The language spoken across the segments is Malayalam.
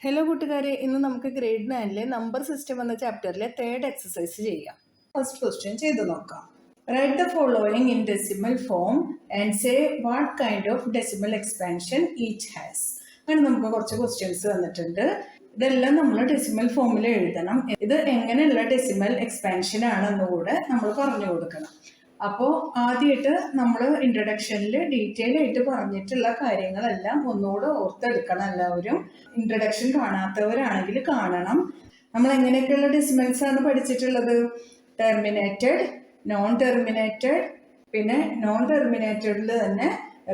ഹലോ കൂട്ടുകാരെ, ഇന്ന് നമുക്ക് ഗ്രേഡ് 9 നമ്പർ സിസ്റ്റം എന്ന ചാപ്റ്ററിലെ തേർഡ് എക്സസൈസ് ചെയ്യാം. ഫസ്റ്റ് ക്വസ്റ്റ്യൻ ചെയ്ത് നോക്കാം. Write the following in decimal form and say what kind of decimal expansion each has. അങ്ങനെ നമുക്ക് കുറച്ച് ക്വസ്റ്റ്യൻസ് തന്നിട്ടുണ്ട്. ഇതെല്ലാം നമ്മൾ ഡെസിമൽ ഫോമിൽ എഴുതണം. ഇത് എങ്ങനെയുള്ള ഡെസിമൽ എക്സ്പാൻഷൻ ആണെന്ന് കൂടെ നമ്മൾ പറഞ്ഞു കൊടുക്കണം. അപ്പോൾ ആദ്യമായിട്ട് നമ്മൾ ഇൻട്രഡക്ഷനിൽ ഡീറ്റെയിൽ ആയിട്ട് പറഞ്ഞിട്ടുള്ള കാര്യങ്ങളെല്ലാം ഒന്നുകൂടെ ഓർത്തെടുക്കണം. എല്ലാവരും ഇൻട്രഡക്ഷൻ കാണാത്തവരാണെങ്കിൽ കാണണം. നമ്മൾ എങ്ങനെയൊക്കെയുള്ള ഡെസിമൽസ് ആണ് പഠിച്ചിട്ടുള്ളത്? ടെർമിനേറ്റഡ്, നോൺ ടെർമിനേറ്റഡ്, പിന്നെ നോൺ ടെർമിനേറ്റഡിൽ തന്നെ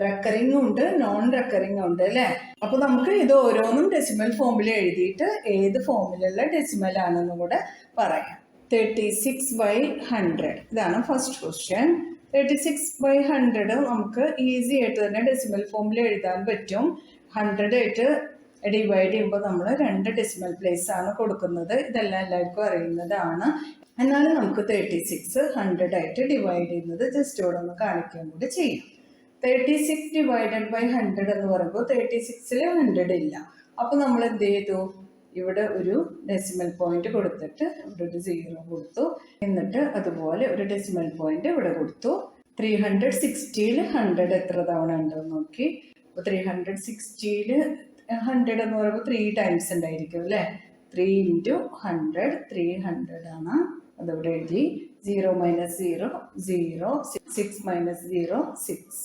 റെക്കറിംഗ് ഉണ്ട്, നോൺ റെക്കറിംഗ് ഉണ്ട് അല്ലേ? അപ്പൊ നമുക്ക് ഇത് ഓരോന്നും ഡെസിമൽ ഫോമിൽ എഴുതിയിട്ട് ഏത് ഫോമിലുള്ള ഡെസിമൽ ആണെന്നും കൂടെ പറയാം. 36/100 ഇതാണ് ഫസ്റ്റ് ക്വസ്റ്റ്യൻ. 36/100 നമുക്ക് ഈസി ആയിട്ട് തന്നെ ഡെസിമൽ ഫോമിൽ എഴുതാൻ പറ്റും. 100 ആയിട്ട് ഡിവൈഡ് ചെയ്യുമ്പോൾ നമ്മൾ 2 ഡെസിമൽ പ്ലേസ് ആണ് കൊടുക്കുന്നത്. ഇതെല്ലാം എല്ലാവർക്കും അറിയുന്നതാണ്. എന്നാലും നമുക്ക് 36 100 ആയിട്ട് ഡിവൈഡ് ചെയ്യുന്നത് ജസ്റ്റ് ഇവിടെ ഒന്ന് കാണിക്കാൻ കൂടി ചെയ്യാം. 36 ഡിവൈഡഡ് ബൈ 100 എന്ന് പറയുമ്പോൾ 36ൽ 100 ഇല്ല. അപ്പോൾ നമ്മൾ എന്ത് ചെയ്തു? ഇവിടെ ഒരു ഡെസിമൽ പോയിന്റ് കൊടുത്തിട്ട് ഇവിടെ ഒരു 0 കൊടുത്തു. എന്നിട്ട് അതുപോലെ ഒരു ഡെസിമൽ പോയിന്റ് ഇവിടെ കൊടുത്തു. 360ൽ 100 എത്ര തവണ ഉണ്ടെന്ന് നോക്കി. അപ്പോൾ 360ൽ 100 എന്ന് പറയുമ്പോൾ 3 ടൈംസ് ഉണ്ടായിരിക്കും അല്ലേ? 3 × 100 300 ആണ്. അതിവിടെ എഴുതി. 0 - 0 0, 6 - 0 6,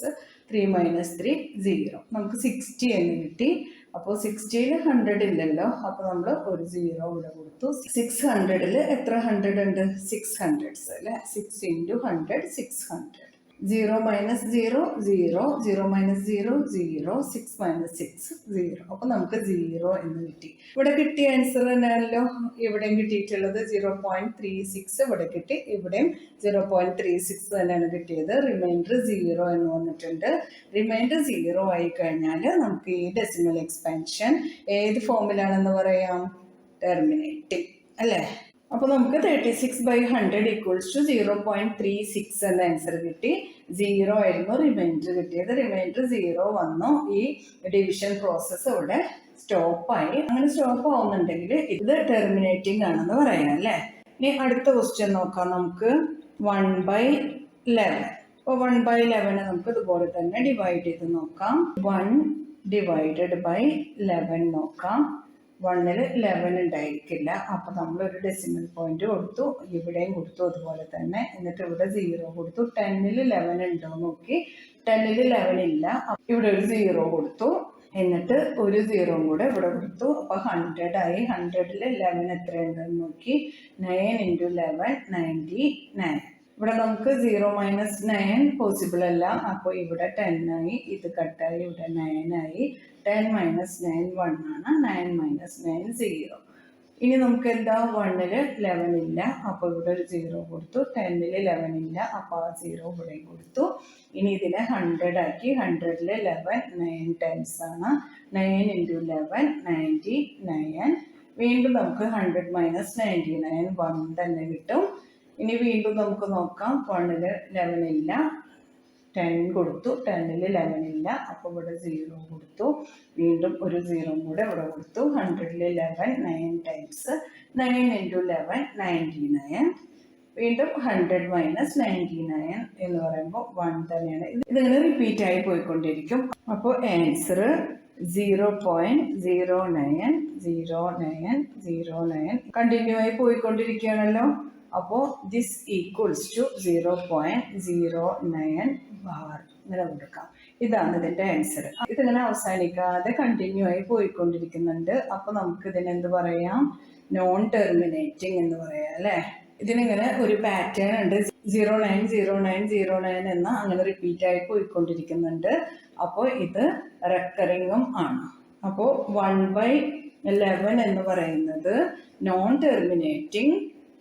3 - 3 0. നമുക്ക് 60 എന്ന് കിട്ടി. അപ്പോൾ 60ൽ 100 ഇല്ലല്ലോ, അപ്പോൾ നമ്മൾ ഒരു 0 ഇവിടെ കൊടുത്തു. 600ൽ എത്ര 100 ഉണ്ട്? 600 അല്ലേ? 6 × 100 600. 0 - 0 0, 0 - 0 0, 6 - 6 0. അപ്പോൾ നമുക്ക് 0 എന്ന് കിട്ടി. ഇവിടെ കിട്ടിയ ആൻസർ തന്നെയാണല്ലോ ഇവിടെയും കിട്ടിയിട്ടുള്ളത്. 0.36 ഇവിടെ കിട്ടി, ഇവിടെയും 0.36 തന്നെയാണ് കിട്ടിയത്. റിമൈൻഡർ 0 എന്ന് വന്നിട്ടുണ്ട്. റിമൈൻഡർ 0 ആയി കഴിഞ്ഞാൽ നമുക്ക് ഈ ഡെസിമൽ എക്സ്പാൻഷൻ ഏത് ഫോമിലാണെന്ന് പറയാം? ടെർമിനേറ്റിംഗ് അല്ലേ? അപ്പോൾ നമുക്ക് 36/100 = 0.36 എന്ന ആൻസർ കിട്ടി. 0 ആയിരുന്നു റിമൈൻഡർ കിട്ടിയത്. റിമൈൻഡർ 0 വന്നു. ഈ ഡിവിഷൻ പ്രോസസ്സ് ഇവിടെ സ്റ്റോപ്പായി. അങ്ങനെ സ്റ്റോപ്പ് ആവുന്നുണ്ടെങ്കിൽ ഇത് ടെർമിനേറ്റിംഗ് ആണെന്ന് പറയാം അല്ലേ? ഇനി അടുത്ത ക്വസ്റ്റ്യൻ നോക്കാം നമുക്ക്. 1/11. അപ്പോൾ 1/11 നമുക്ക് ഇതുപോലെ തന്നെ ഡിവൈഡ് ചെയ്ത് നോക്കാം. 1 ഡിവൈഡഡ് ബൈ 11 നോക്കാം. 1ൽ 11 ഉണ്ടായിരിക്കില്ല. അപ്പോൾ നമ്മളൊരു ഡെസിമൽ പോയിന്റ് കൊടുത്തു, ഇവിടെയും കൊടുത്തു അതുപോലെ തന്നെ. എന്നിട്ട് ഇവിടെ 0 കൊടുത്തു. 10ൽ 11 ഉണ്ടോ നോക്കി. 10ൽ 11 ഇല്ല. ഇവിടെ ഒരു 0 കൊടുത്തു. എന്നിട്ട് ഒരു 0 കൂടെ ഇവിടെ കൊടുത്തു. അപ്പോൾ 100 ആയി. 100ൽ 11 എത്രയുണ്ടെന്ന് നോക്കി. 9 × 11 99. ഇവിടെ നമുക്ക് 0 - 9 പോസിബിൾ അല്ല. അപ്പോൾ ഇവിടെ 10 ആയി. ഇത് കട്ടായി. ഇവിടെ 9 ആയി. 10 - 9 1 ആണ്. 9 - 9 0. ഇനി നമുക്ക് എന്താ? 1ൽ 11 ഇല്ല. അപ്പോൾ ഇവിടെ ഒരു 0 കൊടുത്തു. 10ൽ 11 ഇല്ല. അപ്പോൾ ആ 0 ഇവിടെ കൊടുത്തു. ഇനി ഇതിനെ 100 ആക്കി. 100ൽ 11 9 ടൈംസ് ആണ്. 9 × 11 99. വീണ്ടും നമുക്ക് 100 - 99 1 തന്നെ കിട്ടും. ഇനി വീണ്ടും നമുക്ക് നോക്കാം. 1ൽ 11 ഇല്ല. 10 കൊടുത്തു. 10ൽ 11 ഇല്ല. അപ്പോൾ ഇവിടെ 0 കൊടുത്തു. വീണ്ടും ഒരു 0 കൂടെ ഇവിടെ കൊടുത്തു. 100ൽ 11 9 ടൈംസ്. 9 × 11 99. വീണ്ടും 100 - 99 എന്ന് പറയുമ്പോൾ 1 തന്നെയാണ്. ഇതിങ്ങനെ റിപ്പീറ്റ് ആയി പോയിക്കൊണ്ടിരിക്കും. അപ്പോൾ ആൻസർ 0.090909 കണ്ടിന്യൂ ആയി പോയിക്കൊണ്ടിരിക്കുകയാണല്ലോ. അപ്പോൾ ദിസ് ഈക്വൽസ് ടു 0.09 ബാർ ഇങ്ങനെ കൊടുക്കാം. ഇതാണ് ഇതിൻ്റെ ആൻസർ. ഇതിങ്ങനെ അവസാനിക്കാതെ കണ്ടിന്യൂ ആയി പോയിക്കൊണ്ടിരിക്കുന്നുണ്ട്. അപ്പോൾ നമുക്ക് ഇതിനെന്ത് പറയാം? നോൺ ടെർമിനേറ്റിംഗ് എന്ന് പറയാം അല്ലേ? ഇതിനിങ്ങനെ ഒരു പാറ്റേൺ ഉണ്ട്. 090909 എന്ന അങ്ങനെ റിപ്പീറ്റ് ആയി പോയിക്കൊണ്ടിരിക്കുന്നുണ്ട്. അപ്പോൾ ഇത് റെക്കറിങ്ങും ആണ്. അപ്പോൾ 1/11 എന്ന് പറയുന്നത് നോൺ ടെർമിനേറ്റിംഗ്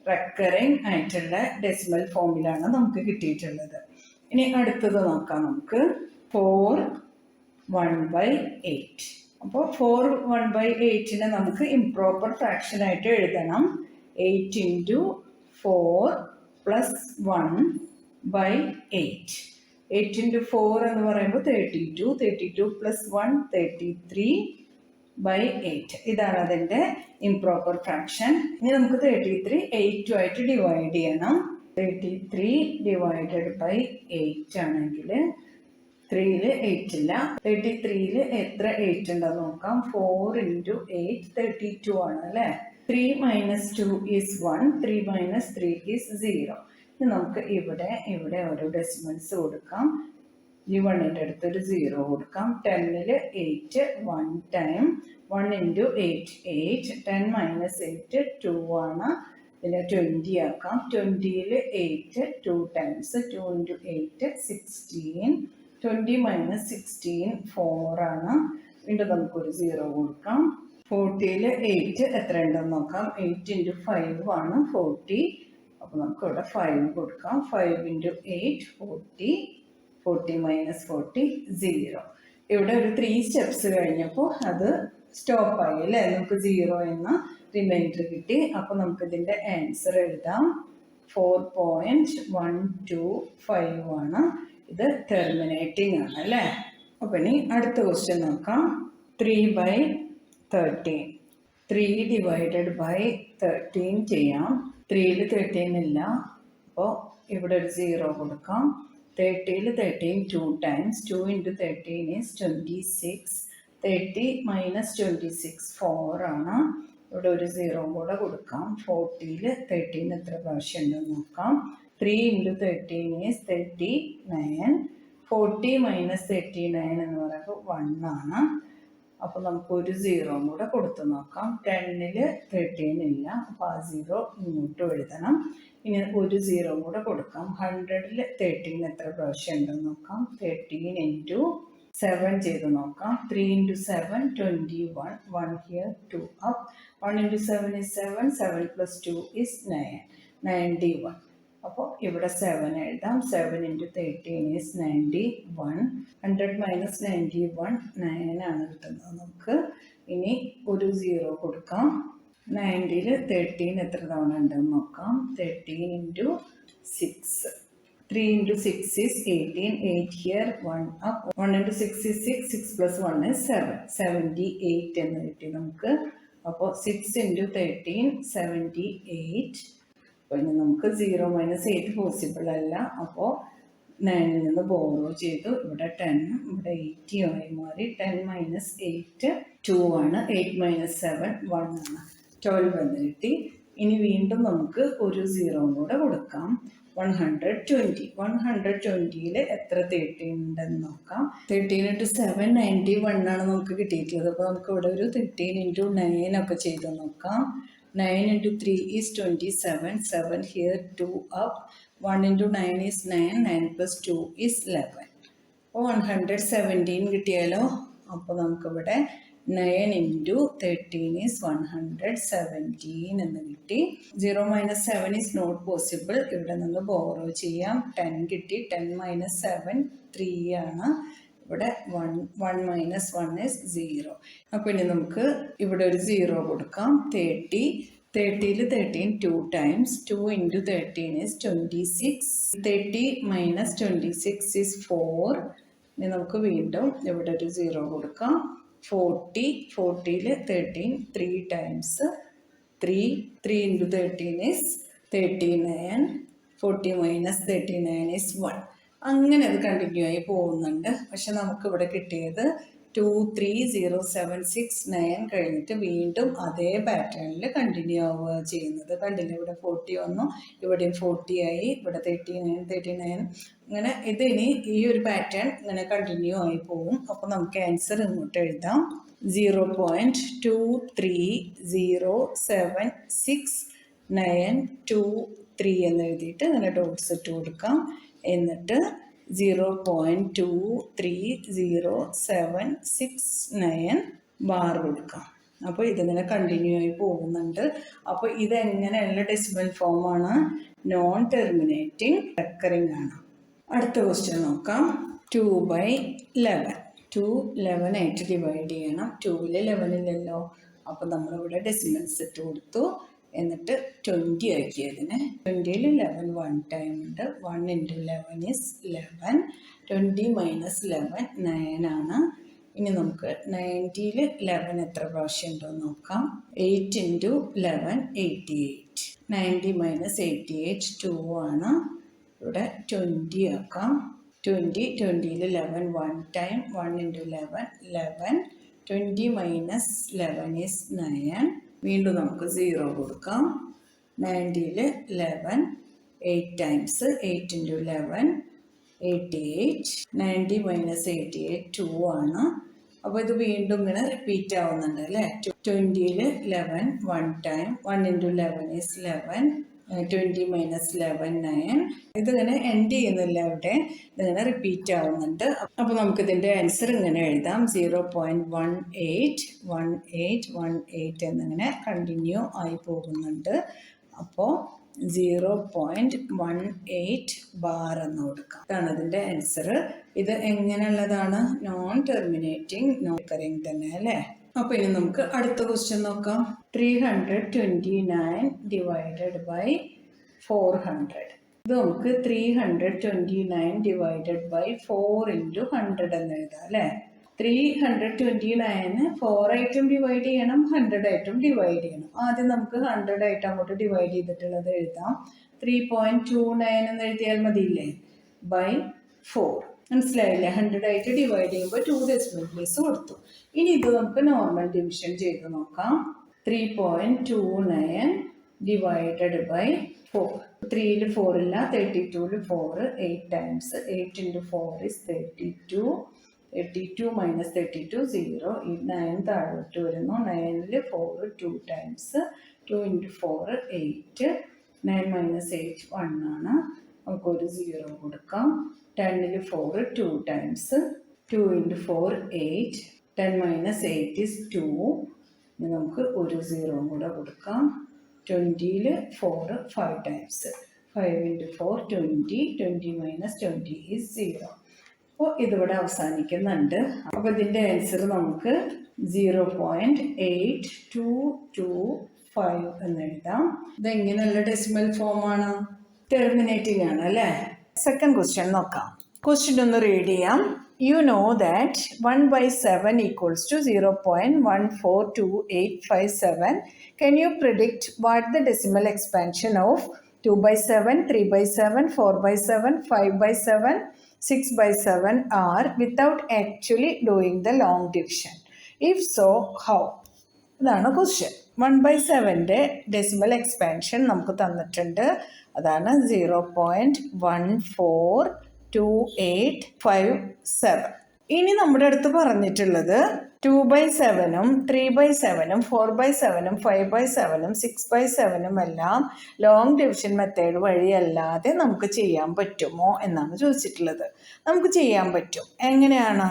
റെക്കറിങ് ആയിട്ടുള്ള ഡെസിമൽ ഫോമിലാണ് നമുക്ക് കിട്ടിയിട്ടുള്ളത്. ഇനി അടുത്തത് നോക്കാം നമുക്ക്. 4 1/8. അപ്പോൾ 4 1/8നെ നമുക്ക് ഇംപ്രോപ്പർ ഫ്രാക്ഷൻ ആയിട്ട് എഴുതണം. 8 × 4 + 1/8. 8 × 4 എന്ന് പറയുമ്പോൾ 32. 32 + 1 33. ബൈ 8. ഇതാണ് അതിൻ്റെ ഇംപ്രോപ്പർ ഫ്രാക്ഷൻ. ഇനി നമുക്ക് 33 8 ആയിട്ട് ഡിവൈഡ് ചെയ്യണം. 33 ഡിവൈഡഡ് ബൈ 8 ആണെങ്കിൽ 3ൽ 8 ഇല്ല. 33ൽ എത്ര 8 ഉണ്ടെന്ന് നോക്കാം. 4 × 8 32 ആണ് അല്ലേ. 3 - 2 is 1. 3 - 3 is 0. ഇനി നമുക്ക് ഇവിടെ ഓരോ ഡെസിമൽസ് കൊടുക്കാം. ഈ 1ൻ്റെ അടുത്തൊരു 0 കൊടുക്കാം. 10ൽ 8 1 ടൈം. 1 × 8 8. 10 - 8 2 ആണ്. പിന്നെ 20 ആക്കാം. 20ൽ 8 2 ടൈംസ്. 2 × 8 16. 20 - 16 4 ആണ്. വീണ്ടും നമുക്കൊരു 0 കൊടുക്കാം. 40ൽ 8 എത്ര ഉണ്ടെന്ന് നോക്കാം. 8 × 5 ആണ് 40. അപ്പോൾ നമുക്ക് ഇവിടെ 5 കൊടുക്കാം. 5 × 8 40. 40 - 40 0. ഇവിടെ ഒരു 3 സ്റ്റെപ്സ് കഴിഞ്ഞപ്പോൾ അത് സ്റ്റോപ്പായി അല്ലേ. നമുക്ക് 0 എന്ന റിമൈൻഡർ കിട്ടി. അപ്പോൾ നമുക്കിതിൻ്റെ ആൻസർ എഴുതാം. 4.125 ആണ്. ഇത് ടെർമിനേറ്റിംഗ് ആണ് അല്ലേ. അപ്പോൾ ഇനി അടുത്ത ക്വസ്റ്റ്യൻ നോക്കാം. 3/13. 3 ഡിവൈഡഡ് ബൈ 13 ചെയ്യാം. 3ൽ 13 ഇല്ല. അപ്പോൾ ഇവിടെ ഒരു 0 കൊടുക്കാം. 30ൽ 13 2 ടൈംസ്. 2 × 13 is 26. 30 - 26 4 ആണ്. ഇവിടെ ഒരു 0 കൂടെ കൊടുക്കാം. 40ൽ 13 എത്ര പ്രാവശ്യം ഉണ്ടെന്ന് നോക്കാം. 3 × 13 is 39. 40 - 39 എന്ന് പറയുമ്പോൾ 1 ആണ്. അപ്പോൾ നമുക്കൊരു 0 കൂടെ കൊടുത്തു നോക്കാം. 10ൽ 13 ഇല്ല. അപ്പോൾ ആ 0 ഇങ്ങോട്ട് എഴുതണം. ഇനി ഒരു 0 കൂടെ കൊടുക്കാം. 100ൽ 13 എത്ര പ്രാവശ്യം ഉണ്ടെന്ന് നോക്കാം. 13 × 7 ചെയ്ത് നോക്കാം. 3 × 7 21. 1 here 2 up. 1 × 7 is 7. 7 + 2 is 9. 91. അപ്പോൾ ഇവിടെ 7 എഴുതാം. 7 × 13 is 91. 100 - 91 9 ആണ് കിട്ടുന്നത് നമുക്ക്. ഇനി ഒരു 0 കൊടുക്കാം. 90ൽ 13 എത്ര തവണ ഉണ്ടെന്ന് നോക്കാം. 13 × 6. 3 × 6 is 18. 8 here 1 up. 1 × 6 is 6. 6 + 1 is 7. 78 എന്ന് കിട്ടി നമുക്ക്. അപ്പോൾ 6 × 13 78. അപ്പോൾ ഇനി നമുക്ക് 0 - 8 പോസിബിൾ അല്ല. അപ്പോൾ 9ൽ നിന്ന് ബോറോ ചെയ്തു. ഇവിടെ 10 ഇവിടെ 80 ആയി മാറി. 10 - 8 2 ആണ്. 8 - 7 1 ആണ്. 12 എന്ന് കിട്ടി. ഇനി വീണ്ടും നമുക്ക് ഒരു 0 കൂടെ കൊടുക്കാം. 120. 120ൽ എത്ര 13 ഉണ്ടെന്ന് നോക്കാം. 13 × 7 91 ആണ് നമുക്ക് കിട്ടിയിട്ടുള്ളത്. അപ്പോൾ നമുക്ക് ഇവിടെ ഒരു 13 × 9 ഒക്കെ ചെയ്ത് നോക്കാം. 9 × 3 is 27. 7 here 2 up. 1 × 9 is 9. 9 + 2 is 11. അപ്പോൾ 117 കിട്ടിയാലോ. അപ്പോൾ നമുക്കിവിടെ 9 × 13 is 117 എന്ന് കിട്ടി. 0 - 7 is not possible. ഇവിടെ നിന്ന് ബോറോ ചെയ്യാം. 10 കിട്ടി. 10 - 7 3 ആണ്. ഇവിടെ 1 - 1 is 0. അപ്പോൾ ഇനി നമുക്ക് ഇവിടെ ഒരു 0 കൊടുക്കാം. 30. 30ൽ 13 2 ടൈംസ്. 2 × 13 is 26. 30 - 26 is 4. ഇനി നമുക്ക് വീണ്ടും ഇവിടെ ഒരു 0 കൊടുക്കാം. 40. 40ൽ 13 3 ടൈംസ്. 3 × 13 is 39. 40 - 39 is 1. അങ്ങനെ അത് കണ്ടിന്യൂ ആയി പോകുന്നുണ്ട്. പക്ഷെ നമുക്കിവിടെ കിട്ടിയത് 2 3 0 7 6 9 കഴിഞ്ഞിട്ട് വീണ്ടും അതേ പാറ്റേണിൽ കണ്ടിന്യൂ ആവുക ചെയ്യുന്നത്. കണ്ടില്ല, ഇവിടെ 40 വന്നു, ഇവിടെയും 40 ആയി, ഇവിടെ 39 39. അങ്ങനെ ഇത് ഇനി ഈ ഒരു പാറ്റേൺ ഇങ്ങനെ കണ്ടിന്യൂ ആയി പോകും. അപ്പോൾ നമുക്ക് ആൻസർ ഇങ്ങോട്ട് എഴുതാം. 0.2307692 എന്ന് എഴുതിയിട്ട് ഇങ്ങനെ ഡോട്ട്സ് ഇട്ട് കൊടുക്കാം. എന്നിട്ട് 0.2307669 ബാർ കൊടുക്കാം. അപ്പോൾ ഇതിങ്ങനെ കണ്ടിന്യൂ ആയി പോകുന്നുണ്ട്. അപ്പോൾ ഇതെങ്ങനെയുള്ള ഡെസിമൽ ഫോമാണ്? നോൺ ടെർമിനേറ്റിംഗ് റെക്കറിംഗ് ആണ്. അടുത്ത ക്വസ്റ്റ്യൻ നോക്കാം. 2/11. 2 11 ആയിട്ട് ഡിവൈഡ് ചെയ്യണം. 2ൽ 11 ഇല്ലല്ലോ. അപ്പോൾ നമ്മളിവിടെ ഡെസിമൽസ് ഇട്ട് കൊടുത്തു. എന്നിട്ട് 20 ആക്കിയതിന് 20ൽ 11 1 ടൈം ഉണ്ട്. 1 × 11 is 11. 20 - 11 9 ആണ്. ഇനി നമുക്ക് 90ൽ 11 എത്ര പ്രാവശ്യം ഉണ്ടോയെന്ന് നോക്കാം. 8 × 11 88. 90 - 88 2 ആണ്. ഇവിടെ 20 ആക്കാം. 20 20ൽ 11 1 ടൈം. 1 × 11 11. 20 - 11 is 9. വീണ്ടും നമുക്ക് 0 കൊടുക്കാം. 90ൽ 11 8 ടൈംസ്. 8 × 11 88. 90 - 88 2 ആണ്. അപ്പോൾ ഇത് വീണ്ടും ഇങ്ങനെ റിപ്പീറ്റ് ആവുന്നുണ്ട് അല്ലേ. 20ൽ 11 1 ടൈം. 1 × 11 is 11. 20 - 11 9. ഇതിങ്ങനെ എൻഡ് ചെയ്യുന്നില്ല ഇവിടെ, ഇതിങ്ങനെ റിപ്പീറ്റ് ആവുന്നുണ്ട്. അപ്പോൾ നമുക്കിതിൻ്റെ ആൻസർ ഇങ്ങനെ എഴുതാം. 0.181818 എന്നിങ്ങനെ കണ്ടിന്യൂ ആയി പോകുന്നുണ്ട്. അപ്പോൾ 0.18 ബാർ എന്ന് കൊടുക്കാം. ഇതാണ് അതിൻ്റെ ആൻസർ. ഇത് എങ്ങനെയുള്ളതാണ്? നോൺ ടെർമിനേറ്റിംഗ്, നോൺ റിക്കറിംഗ് തന്നെ അല്ലേ. അപ്പോൾ ഇനി നമുക്ക് അടുത്ത ക്വസ്റ്റ്യൻ നോക്കാം. 329 ഡിവൈഡഡ് ബൈ 400. ഇത് നമുക്ക് 329 ഡിവൈഡഡ് ബൈ 4 × 100 എന്ന് എഴുതാം അല്ലേ. 329 4 ആയിട്ടും ഡിവൈഡ് ചെയ്യണം, 100 ആയിട്ടും ഡിവൈഡ് ചെയ്യണം. ആദ്യം നമുക്ക് 100 ആയിട്ട് അങ്ങോട്ട് ഡിവൈഡ് ചെയ്തിട്ടുള്ളത് എഴുതാം. 3.29 എന്ന് എഴുതിയാൽ മതിയില്ലേ, ബൈ 4. മനസ്സിലായില്ലേ? 100 ആയിട്ട് ഡിവൈഡ് ചെയ്യുമ്പോൾ 2 ഡെസിമൽ പ്ലേസ് കൊടുത്തു. ഇനി ഇത് നമുക്ക് നോർമൽ ഡിവിഷൻ ചെയ്ത് നോക്കാം. 3.29 ഡിവൈഡഡ് ബൈ 4. 3ൽ 4 ഇല്ല, 32ൽ 4. 8 ടൈംസ്. 8 × 4 is 32. 32 - 32 0. ഈ 9 താഴോട്ട് വരുന്നു. 9ൽ 4 2 ടൈംസ്. 2 × 4 8. 9 - 8 1 ആണ്. നമുക്കൊരു 0 കൊടുക്കാം. 10ൽ 4 2 ടൈംസ്. 2 × 4 8. 10 - 8 is 2. ഇനി നമുക്ക് ഒരു 0 കൂടെ കൊടുക്കാം. 20ൽ 4 5 ടൈംസ്. 5 × 4 20. 20 - 20 is 0. അപ്പോൾ ഇതിവിടെ അവസാനിക്കുന്നുണ്ട്. അപ്പോൾ ഇതിൻ്റെ ആൻസർ നമുക്ക് 0.8225 എന്ന് എഴുതാം. ഇതെങ്ങനെയുള്ള ഡെസിമൽ ഫോമാണ്? ടെർമിനേറ്റിംഗ് ആണ് അല്ലേ. സെക്കൻഡ് ക്വസ്റ്റ്യൻ നോക്കാം. ക്വസ്റ്റ്യൻ ഒന്ന് റീഡ് ചെയ്യാം. You know that 1/7 equals to 0.142857. Can you predict what the decimal expansion of 2/7, 3/7, 4/7, 5/7, 6/7 are without actually doing the long division? If so, how? ഇതാണ് ക്വസ്റ്റ്യൻ. 1/7ൻ്റെ ഡെസിമൽ എക്സ്പാൻഷൻ നമുക്ക് തന്നിട്ടുണ്ട്. അതാണ് 0.142857. ഇനി നമ്മുടെ അടുത്ത് പറഞ്ഞിട്ടുള്ളത് 2/7, 3/7, 4/7, 5/7, 6/7 എല്ലാം ലോങ് ഡിവിഷൻ മെത്തേഡ് വഴിയല്ലാതെ നമുക്ക് ചെയ്യാൻ പറ്റുമോ എന്നാണ് ചോദിച്ചിട്ടുള്ളത്. നമുക്ക് ചെയ്യാൻ പറ്റും. എങ്ങനെയാണ്?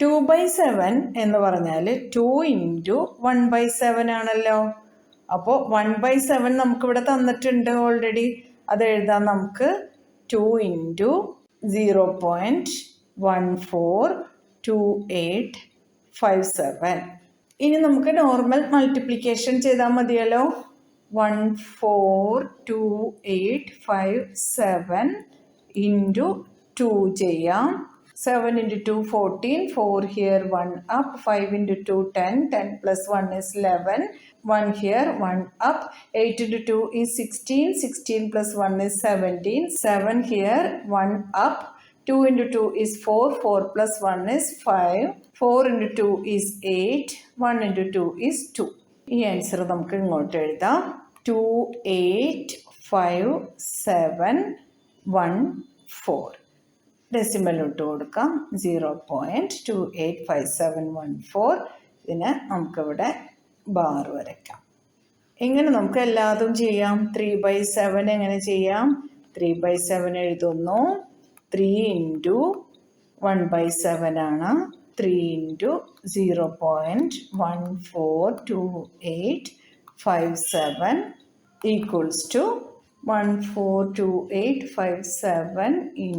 2/7 എന്ന് പറഞ്ഞാൽ 2 × 1/7 ആണല്ലോ. അപ്പോൾ 1/7 നമുക്കിവിടെ തന്നിട്ടുണ്ട് ഓൾറെഡി. അത് എഴുതാം നമുക്ക്. 2 × 0.142857. ഇനി നമുക്ക് നോർമൽ മൾട്ടിപ്ലിക്കേഷൻ ചെയ്താൽ മതിയല്ലോ. 14287 × 2 ചെയ്യാം. 7 × 2 14. 4 here 1 up. 5 × 2 10. 10 + 1 is 11. 1 here 1 up. 8 × 2 is 16. 16 + 1 is 17. 7 here 1 up. 2 × 2 is 4. 4 + 1 is 5. 4 × 2 is 8. 1 × 2 is 2. ഈ ആൻസർ നമുക്ക് ഇങ്ങോട്ട് എഴുതാം. 2857114. ഡെസിമൽ ഇട്ട് കൊടുക്കാം. 0.285714. ഇതിന് നമുക്കിവിടെ ബാർ വരയ്ക്കാം. എങ്ങനെ നമുക്ക് എല്ലാതും ചെയ്യാം? 3/7 എങ്ങനെ ചെയ്യാം? 3/7 എഴുതുന്നു. 3 × 1/7 ആണ്. 3 × 0.142857 equals to 142857 ×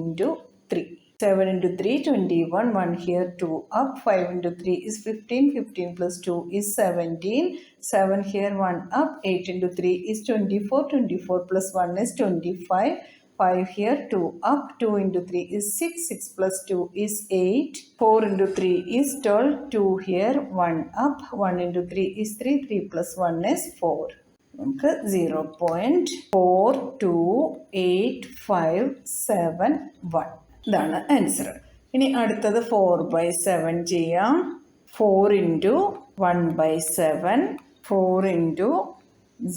3. 7 × 3 21. 1 here 2 up. 5 × 3 is 15. 15 + 2 is 17. 7 here 1 up. 8 × 3 is 24. 24 + 1 is 25. 5 here, 2 up, 2 into 3 is 6, 6 plus 2 is 8, 4 into 3 is 12, 2 here, 1 up, 1 into 3 is 3, 3 plus 1 is 4. നമുക്ക് 0.428571 ഇതാണ് ആൻസർ. ഇനി അടുത്തത് 4/7 ചെയ്യാം. 4 into 1/7, 4 into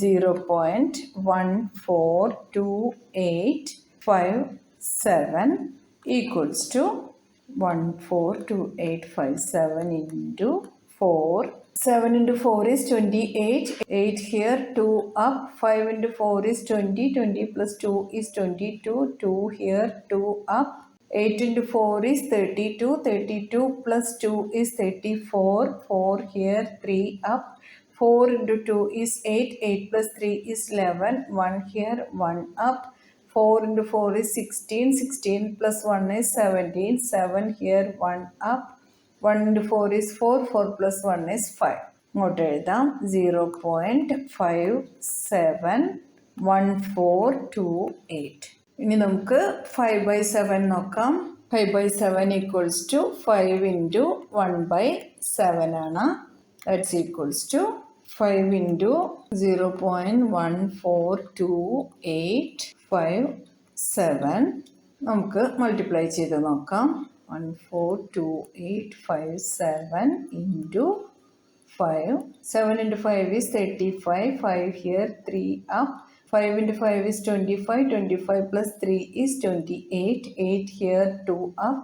0.142857 equals to 142857 into 4. 7 into 4 is 28, 8 here, 2 up, 5 into 4 is 20, 20 plus 2 is 22, 2 here, 2 up, 8 into 4 is 32, 32 plus 2 is 34, 4 here, 3 up, 4 into 2 is 8, 8 plus 3 is 11, 1 here, 1 up, 4 into 4 is 16, 16 plus 1 is 17, 7 here, 1 up, 1 into 4 is 4, 4 plus 1 is 5. ഇങ്ങോട്ട് എഴുതാം 0.571428. ഇനി നമുക്ക് 5/7 നോക്കാം. 5/7 equals to 5 into 1/7 ആണ്. That's equals to 5 into 0.142857. നമുക്ക് മൾട്ടിപ്ലൈ ചെയ്ത് നോക്കാം. 142857 into 5. 7 into 5 is 35, 5 here, 3 up. 5 into 5 is 25, 25 plus 3 is 28, 8 here, 2 up.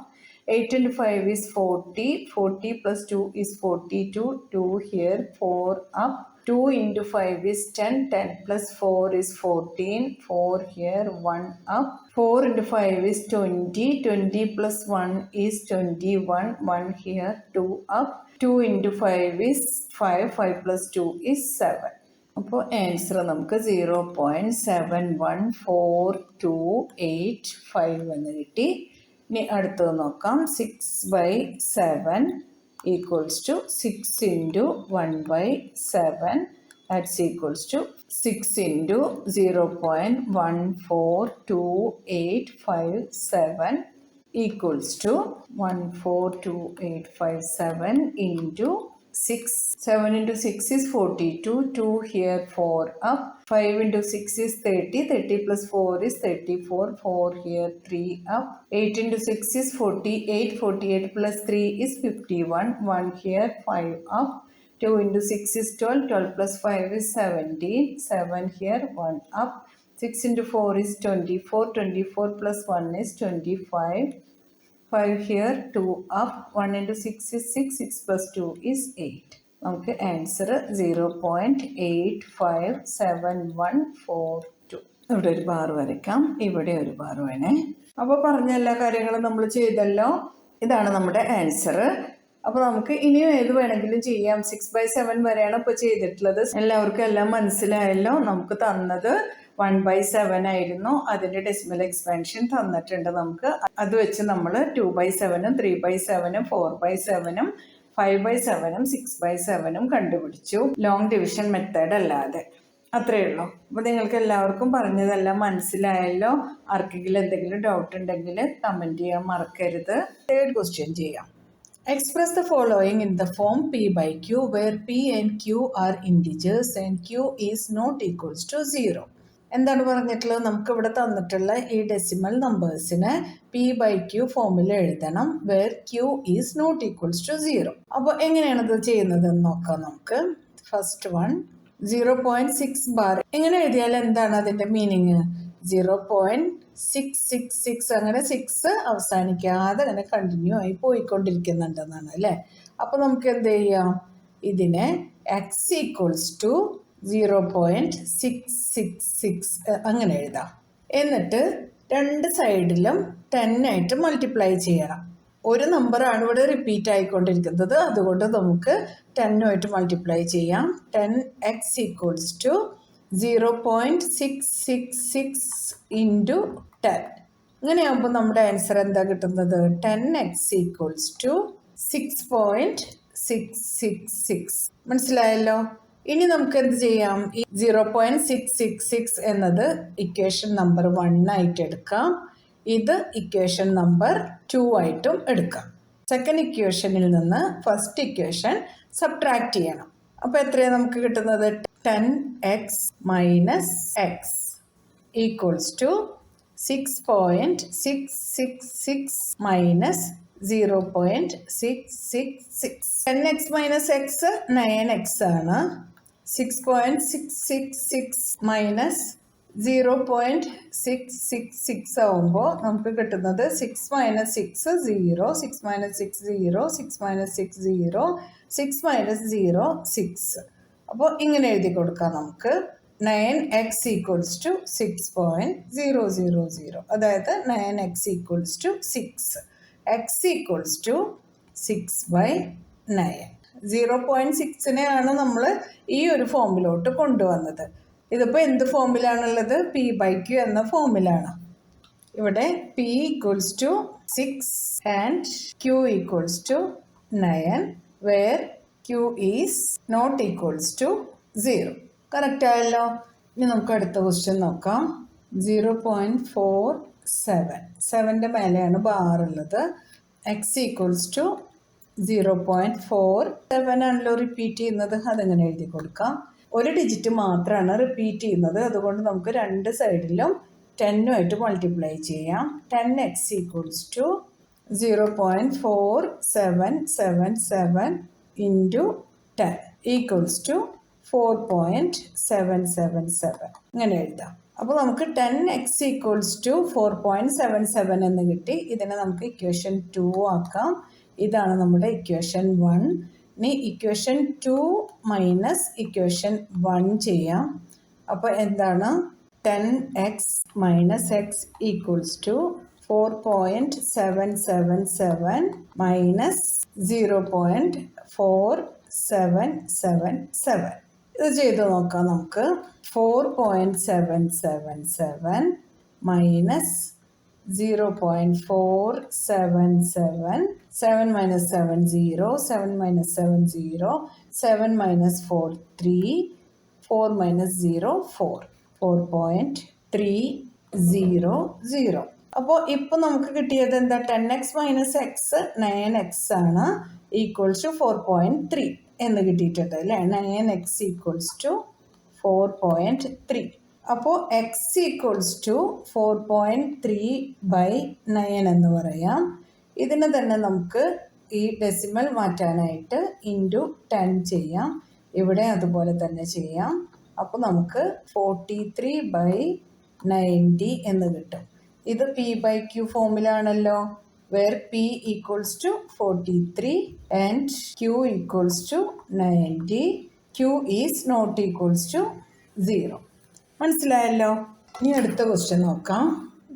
8 into 5 is 40, 40 plus 2 is 42, 2 here, 4 up. 2 into 5 is 10, 10 plus 4 is 14, 4 here, 1 up. 4 into 5 is 20, 20 plus 1 is 21, 1 here, 2 up. 2 into 5 is 5, 5 plus 2 is 7. അപ്പോൾ ആൻസർ നമുക്ക് 0.714285 എന്ന് കിട്ടി. ഇനി അടുത്തത് നോക്കാം. 6/7 equals to 6 into 1/7. That's equals to 6 into 0.142857 equals to 142857 into 6. 7 into 6 is 42, 2 here, 4 up. 5 into 6 is 30, 30 plus 4 is 34, 4 here, 3 up. 8 into 6 is 48, 48 plus 3 is 51, 1 here, 5 up. 2 into 6 is 12, 12 plus 5 is 17, 7 here, 1 up. 6 into 4 is 24, 24 plus 1 is 25, 5 here, 2 up. 1 into 6 is 6, 6 plus 2 is 8. നമുക്ക് ആൻസർ 0.857142. ഇവിടെ ഒരു ബാർ വരയ്ക്കാം, ഇവിടെ ഒരു ബാർ വേണേ. അപ്പോൾ പറഞ്ഞ എല്ലാ കാര്യങ്ങളും നമ്മൾ ചെയ്തല്ലോ. ഇതാണ് നമ്മുടെ ആൻസർ. അപ്പോൾ നമുക്ക് ഇനിയും ഏത് വേണമെങ്കിലും ചെയ്യാം. 6/7 വരെയാണ് ഇപ്പോൾ ചെയ്തിട്ടുള്ളത്. എല്ലാവർക്കും എല്ലാം മനസ്സിലായല്ലോ. നമുക്ക് തന്നത് 1/7 ആയിരുന്നു. അതിൻ്റെ ഡെസിമൽ എക്സ്പാൻഷൻ തന്നിട്ടുണ്ട് നമുക്ക്. അത് വെച്ച് നമ്മൾ 2/7, 3/7, 4/7, 5/7, 6/7 കണ്ടുപിടിച്ചു. ലോങ് ഡിവിഷൻ മെത്തേഡ് അല്ലാതെ. അത്രയേ ഉള്ളൂ. അപ്പോൾ നിങ്ങൾക്ക് എല്ലാവർക്കും പറഞ്ഞതെല്ലാം മനസ്സിലായല്ലോ. ആർക്കെങ്കിലും എന്തെങ്കിലും ഡൗട്ട് ഉണ്ടെങ്കിൽ കമൻറ്റ് ചെയ്യാൻ മറക്കരുത്. തേർഡ് ക്വസ്റ്റ്യൻ ചെയ്യാം. Express the following in the form P/Q, where P and Q are integers and Q is not equals to 0. എന്താണ് പറഞ്ഞിട്ടുള്ളത്? നമുക്ക് ഇവിടെ തന്നിട്ടുള്ള ഈ ഡെസിമൽ നമ്പേഴ്സിനെ P/Q ഫോമിൽ എഴുതണം, where Q is not equals to 0. അപ്പോൾ എങ്ങനെയാണത് ചെയ്യുന്നതെന്ന് നോക്കാം നമുക്ക്. ഫസ്റ്റ് വൺ 0.6 ബാർ എങ്ങനെ എഴുതിയാൽ എന്താണ് അതിൻ്റെ മീനിങ്? 0.666 അങ്ങനെ 6 അവസാനിക്കാതെ അങ്ങനെ കണ്ടിന്യൂ ആയി പോയിക്കൊണ്ടിരിക്കുന്നുണ്ടെന്നാണ് അല്ലേ. അപ്പോൾ നമുക്ക് എന്ത് ചെയ്യാം? ഇതിനെ x ഈക്വൽസ് ടു 0.666 അങ്ങനെ എഴുതാം. എന്നിട്ട് രണ്ട് സൈഡിലും 10 ആയിട്ട് മൾട്ടിപ്ലൈ ചെയ്യണം. ഒരു നമ്പറാണ് ഇവിടെ റിപ്പീറ്റ് ആയിക്കൊണ്ടിരിക്കുന്നത്, അതുകൊണ്ട് നമുക്ക് 10 മൾട്ടിപ്ലൈ ചെയ്യാം. 10x equals to 0.666 into 10. അങ്ങനെയാകുമ്പോൾ നമ്മുടെ ആൻസർ എന്താ കിട്ടുന്നത്? 10x equals to 6.666. മനസ്സിലായല്ലോ? ഇനി നമുക്ക് എന്ത് ചെയ്യാം? ഈ 0.666 എന്നത് ഇക്വേഷൻ നമ്പർ 1 ആയിട്ട് എടുക്കാം. ഇത് ഇക്വേഷൻ നമ്പർ 2 ആയിട്ടും എടുക്കാം. സെക്കൻഡ് ഇക്വേഷനിൽ നിന്ന് ഫസ്റ്റ് ഇക്വേഷൻ സബ്ട്രാക്ട് ചെയ്യണം. അപ്പോൾ എത്രയാണ് നമുക്ക് കിട്ടുന്നത്? 10x minus x equals to 6.666 minus 0.666. 10x minus x 9x ആണ്. 6.666 മൈനസ് 0.666 ആവുമ്പോൾ നമുക്ക് കിട്ടുന്നത് 6 മൈനസ് 6 0, 6 മൈനസ് 6 0, 6 മൈനസ് 6 0, 6 മൈനസ് 0 6. അപ്പോൾ ഇങ്ങനെ എഴുതി കൊടുക്കാം നമുക്ക്. 9x equals to 6.000. അതായത് 9x equals to 6. x equals to 6/9. 0.6നെയാണ് നമ്മൾ ഈ ഒരു ഫോമിലോട്ട് കൊണ്ടുവന്നത്. ഇതിപ്പോൾ എന്ത് ഫോമിലാണുള്ളത്? P/Q എന്ന ഫോമിലാണ്. ഇവിടെ P equals to 6 and Q equals to 9 where Q is not equals to 0. Correct ആയല്ലോ. ഇനി നമുക്ക് അടുത്ത ക്വസ്റ്റ്യൻ നോക്കാം. 0.47. 7ൻ്റെ മേലെയാണ് ബാർ ഉള്ളത്. x ഈക്വൽസ് ടു 0.47 ആണല്ലോ റിപ്പീറ്റ് ചെയ്യുന്നത്. അതെങ്ങനെ എഴുതി കൊടുക്കാം? ഒരു ഡിജിറ്റ് മാത്രമാണ് റിപ്പീറ്റ് ചെയ്യുന്നത്. അതുകൊണ്ട് നമുക്ക് രണ്ട് സൈഡിലും 10 മൾട്ടിപ്ലൈ ചെയ്യാം. 10x equals to 0.4777 into 10 equals to 4.777 ഇങ്ങനെ എഴുതാം. അപ്പോൾ നമുക്ക് 10x ഈക്വൽസ് ടു 4.77 എന്ന് കിട്ടി. ഇതിനെ നമുക്ക് ഇക്വേഷൻ 2 ആക്കാം. ഇതാണ് നമ്മുടെ ഇക്വേഷൻ 1. ഇനി ഇക്വേഷൻ 2 മൈനസ് ഇക്വേഷൻ 1 ചെയ്യാം. അപ്പോൾ എന്താണ്? 10x minus x equals to 4.777 minus 0.4777. ഇത് ചെയ്ത് നോക്കാം നമുക്ക്. 4.777 minus 0.477. 7 minus 7 0, 7 minus 7 0, 7 minus 4 3, 4 minus 0 4, 4.300. അപ്പോൾ ഇപ്പോൾ നമുക്ക് കിട്ടിയത് എന്താ? 10x മൈനസ് എക്സ് 9x ആണ്, ഈക്വൽസ് ടു 4.3 എന്ന് കിട്ടിയിട്ടുണ്ട് അല്ലേ? 9x equals to 4.3. അപ്പോൾ x ഈക്വൽസ് ടു 4.3/9 എന്ന് പറയാം. ഇതിന് തന്നെ നമുക്ക് ഈ ഡെസിമൽ മാറ്റാനായിട്ട് ഇൻറ്റു 10 ചെയ്യാം. ഇവിടെ അതുപോലെ തന്നെ ചെയ്യാം. അപ്പോൾ നമുക്ക് 43/90 എന്ന് കിട്ടും. ഇത് P/Q ഫോമിലാണല്ലോ. Where P equals to 43 and Q equals to 90. Q is not equals to 0. മനസ്സിലായല്ലോ. ഇനി അടുത്ത ക്വസ്റ്റ്യൻ നോക്കാം.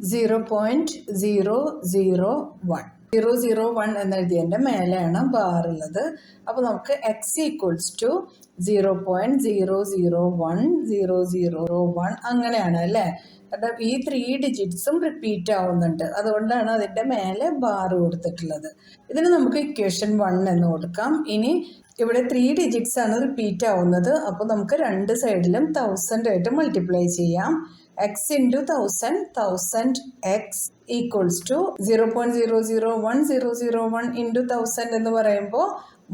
0.001. 001 എന്നെഴുതിയതിൻ്റെ മേലെയാണ് ബാർ ഉള്ളത്. അപ്പോൾ നമുക്ക് x ഈക്വൽസ് ടു 0.0010001 അങ്ങനെയാണ് അല്ലേ? കാരണം ഈ 3 ഡിജിറ്റ്സും റിപ്പീറ്റ് ആവുന്നുണ്ട്. അതുകൊണ്ടാണ് അതിൻ്റെ മേലെ ബാർ കൊടുത്തിട്ടുള്ളത്. ഇതിന് നമുക്ക് ഇക്വേഷൻ 1 എന്ന് കൊടുക്കാം. ഇനി ഇവിടെ 3 ഡിജിറ്റ്സ് ആണ് റിപ്പീറ്റ് ആവുന്നത്. അപ്പോൾ നമുക്ക് രണ്ട് സൈഡിലും 1000 മൾട്ടിപ്ലൈ ചെയ്യാം. x into 1000 x equals to 0.001001 into 1000 എന്ന് പറയുമ്പോൾ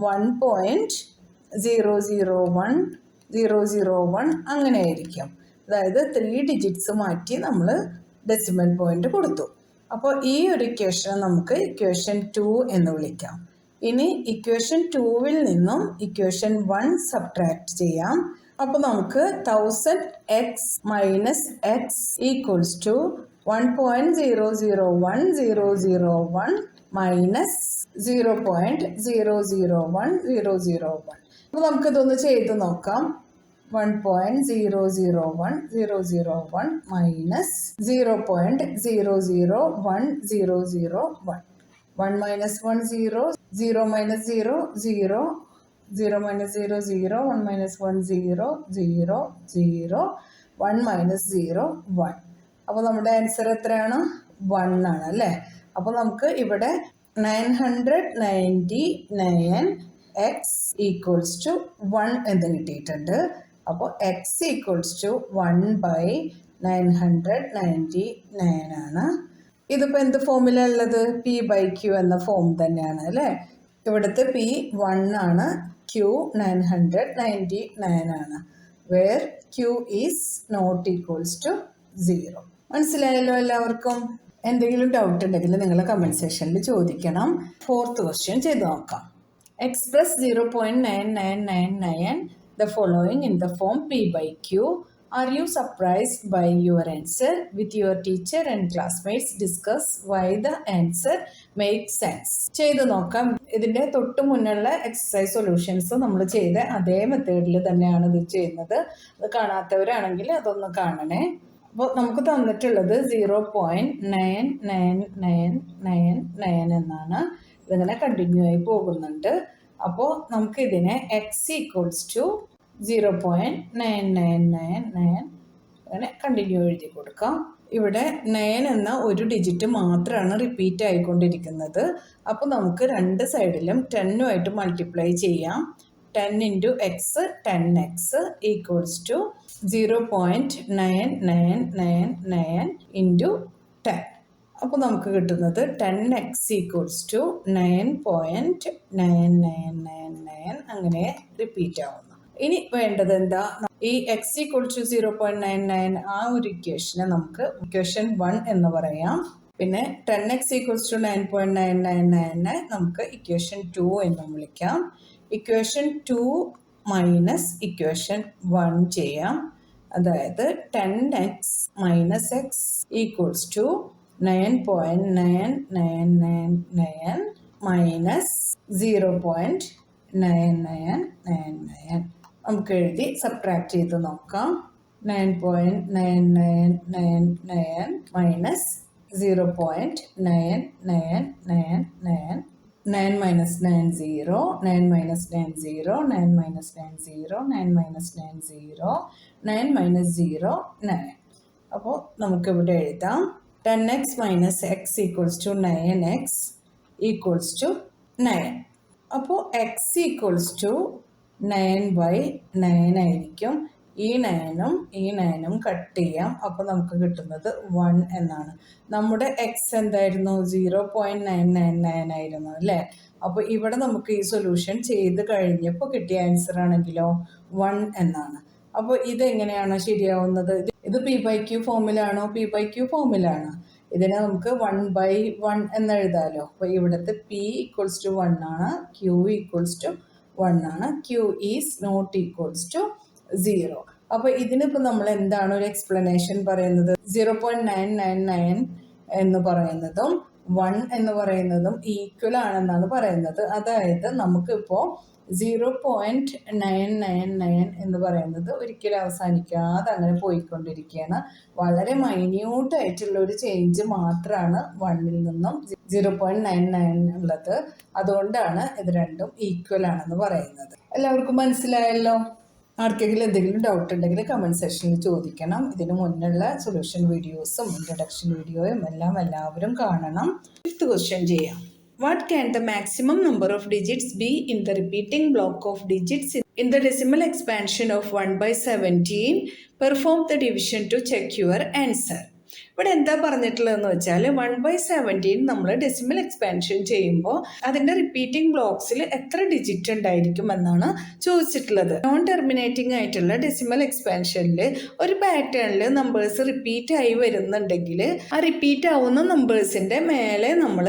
1.001001 അങ്ങനെ ആയിരിക്കും. അതായത് 3 ഡിജിറ്റ്സ് മാറ്റി നമ്മൾ ഡെസിമൽ പോയിന്റ് കൊടുത്തു. അപ്പോൾ ഈ ഒരു ഇക്വേഷനെ നമുക്ക് ഇക്വേഷൻ 2 എന്ന് വിളിക്കാം. ഇനി ഇക്വേഷൻ 2-ൽ നിന്നും ഇക്വേഷൻ 1 സബ്ട്രാക്ട് ചെയ്യാം. അപ്പോൾ നമുക്ക് 1000x minus x equals to 1.001001 minus 0.001001. അപ്പോൾ നമുക്കിതൊന്ന് ചെയ്ത് നോക്കാം. 1.001001 minus 0.001001. 1 minus 1 0, 0 minus 0 0, 0 minus 0 0, 1 minus 1 0 0 0, 1 minus 0 1. അപ്പോൾ നമ്മുടെ ആൻസർ എത്രയാണ്? 1 ആണ് അല്ലേ? അപ്പോൾ നമുക്ക് ഇവിടെ 999 എക്സ് ഈക്വൽസ് ടു 1 എന്ന് കിട്ടിയിട്ടുണ്ട്. അപ്പോൾ എക്സ് ഈക്വൽസ് ടു 1/999 ആണ്. ഇതിപ്പോൾ എന്ത് ഫോമിലാണ് ഉള്ളത്? P/Q എന്ന ഫോം തന്നെയാണ് അല്ലേ. ഇവിടുത്തെ P 1 ആണ്, Q 999 ആണ്. Where Q is not equals to 0. മനസ്സിലായല്ലോ എല്ലാവർക്കും? എന്തെങ്കിലും ഡൗട്ട് ഉണ്ടെങ്കിൽ നിങ്ങൾ കമൻറ്റ് സെക്ഷനിൽ ചോദിക്കണം. 4th ക്വസ്റ്റ്യൻ ചെയ്ത് നോക്കാം. Express 0.9999 the following in the form P/Q. Are you surprised by your answer? With your teacher and classmates discuss why the answer makes sense. ചെയ്ത് നോക്കാം. ഇതിൻ്റെ തൊട്ട് മുന്നുള്ള എക്സസൈസ് സൊല്യൂഷൻസ് നമ്മൾ ചെയ്ത അതേ മെത്തേഡിൽ തന്നെയാണ് ഇത് ചെയ്യുന്നത്. അത് കാണാത്തവരാണെങ്കിൽ അതൊന്ന് കാണണേ. അപ്പോൾ നമുക്ക് തന്നിട്ടുള്ളത് 0.9999 എന്നാണ്. ഇതിങ്ങനെ കണ്ടിന്യൂ ആയി പോകുന്നുണ്ട്. അപ്പോൾ നമുക്ക് ഇതിനെ എക്സ് ഈക്വൽസ് ടു 0.9999 അങ്ങനെ കണ്ടിന്യൂ എഴുതി കൊടുക്കാം. ഇവിടെ 9 എന്ന ഒരു ഡിജിറ്റ് മാത്രമാണ് റിപ്പീറ്റ് ആയിക്കൊണ്ടിരിക്കുന്നത്. അപ്പോൾ നമുക്ക് രണ്ട് സൈഡിലും 10 മൾട്ടിപ്ലൈ ചെയ്യാം. 10 into x 10x equals to 0.9999 into 10. അപ്പോൾ നമുക്ക് കിട്ടുന്നത് 10x ഈക്വൽസ് ടു 9.9999 അങ്ങനെ റിപ്പീറ്റ് ആവുന്നു. ഇനി വേണ്ടത് എന്താ? ഈ എക്സ് ഈക്വൽ ടു 0.99 ആ ഒരു ഇക്വേഷനെ നമുക്ക് ഇക്വേഷൻ 1 എന്ന് പറയാം. പിന്നെ 10x ഈക്വൽസ് ടു 9.999 നമുക്ക് ഇക്വേഷൻ 2 എന്നും വിളിക്കാം. ഇക്വേഷൻ 2 മൈനസ് ഇക്വേഷൻ 1 ചെയ്യാം. അതായത് 10x minus x equals to 9.9999 minus 0.9999 നമുക്ക് എഴുതി സബ്ട്രാക്ട് ചെയ്ത് നോക്കാം. 9.9999 minus 0.9999 9 minus 9 0, 9 minus 9 0, 9 minus 9 0, 9 minus 9 0, 9 minus 0 9. അപ്പോൾ നമുക്കിവിടെ എഴുതാം 10x minus x equals to 9x equals to 9. അപ്പോൾ എക്സ് ഈക്വൽസ് ടു 9/9 ആയിരിക്കും. ഈ 9ഉം കട്ട് ചെയ്യാം. അപ്പോൾ നമുക്ക് കിട്ടുന്നത് 1 എന്നാണ്. നമ്മുടെ എക്സ് എന്തായിരുന്നു? 0.999 ആയിരുന്നു അല്ലേ. അപ്പോൾ ഇവിടെ നമുക്ക് ഈ സൊല്യൂഷൻ ചെയ്ത് കഴിഞ്ഞപ്പോൾ കിട്ടിയ ആൻസർ ആണെങ്കിലോ 1 എന്നാണ്. അപ്പോൾ ഇതെങ്ങനെയാണ് ശരിയാവുന്നത്? ഇത് P/Q ഫോമിലാണോ? P/Q ഫോമിലാണ്. ഇതിനെ നമുക്ക് 1/1 എന്ന് എഴുതാമല്ലോ. അപ്പോൾ ഇവിടുത്തെ P ഈക്വൽസ് ടു 1 ആണ്, Q ഈക്വൽസ് ടു 1 ആണ്. Q is not equals to 0. അപ്പോൾ ഇതിനിപ്പോൾ നമ്മൾ എന്താണ് ഒരു എക്സ്പ്ലനേഷൻ പറയുന്നത്? 0.999 എന്ന് പറയുന്നതും 1 എന്ന് പറയുന്നതും ഈക്വൽ ആണെന്നാണ് പറയുന്നത്. അതായത് നമുക്കിപ്പോൾ 0.999 എന്ന് പറയുന്നത് ഒരിക്കലും അവസാനിക്കാതെ അങ്ങനെ പോയിക്കൊണ്ടിരിക്കുകയാണ്. വളരെ മൈന്യൂട്ടായിട്ടുള്ള ഒരു ചേഞ്ച് മാത്രമാണ് 1ൽ നിന്നും 0.99 ഉള്ളത്. അതുകൊണ്ടാണ് ഇത് രണ്ടും ഈക്വൽ ആണെന്ന് പറയുന്നത്. എല്ലാവർക്കും മനസ്സിലായല്ലോ? ആർക്കെങ്കിലും എന്തെങ്കിലും ഡൗട്ട് ഉണ്ടെങ്കിൽ കമൻറ്റ് സെക്ഷനിൽ ചോദിക്കണം. ഇതിന് മുന്നുള്ള സൊല്യൂഷൻ വീഡിയോസും ഇൻട്രൊഡക്ഷൻ വീഡിയോയും എല്ലാം എല്ലാവരും കാണണം. 5th ക്വസ്റ്റ്യൻ ചെയ്യാം. What can the maximum number of digits be in the repeating block of digits in the decimal expansion of 1/17? Perform the division to check your answer. ഇവിടെ എന്താ പറഞ്ഞിട്ടുള്ളതെന്ന് വെച്ചാൽ 1/17 നമ്മൾ ഡെസിമൽ എക്സ്പാൻഷൻ ചെയ്യുമ്പോൾ അതിൻ്റെ റിപ്പീറ്റിംഗ് ബ്ലോക്സിൽ എത്ര ഡിജിറ്റ് ഉണ്ടായിരിക്കും എന്നാണ് ചോദിച്ചിട്ടുള്ളത്. നോൺ ടെർമിനേറ്റിംഗ് ആയിട്ടുള്ള ഡെസിമൽ എക്സ്പാൻഷനിൽ ഒരു പാറ്റേണിൽ നമ്പേഴ്സ് റിപ്പീറ്റ് ആയി വരുന്നുണ്ടെങ്കിൽ ആ റിപ്പീറ്റ് ആവുന്ന നമ്പേഴ്സിൻ്റെ മേലെ നമ്മൾ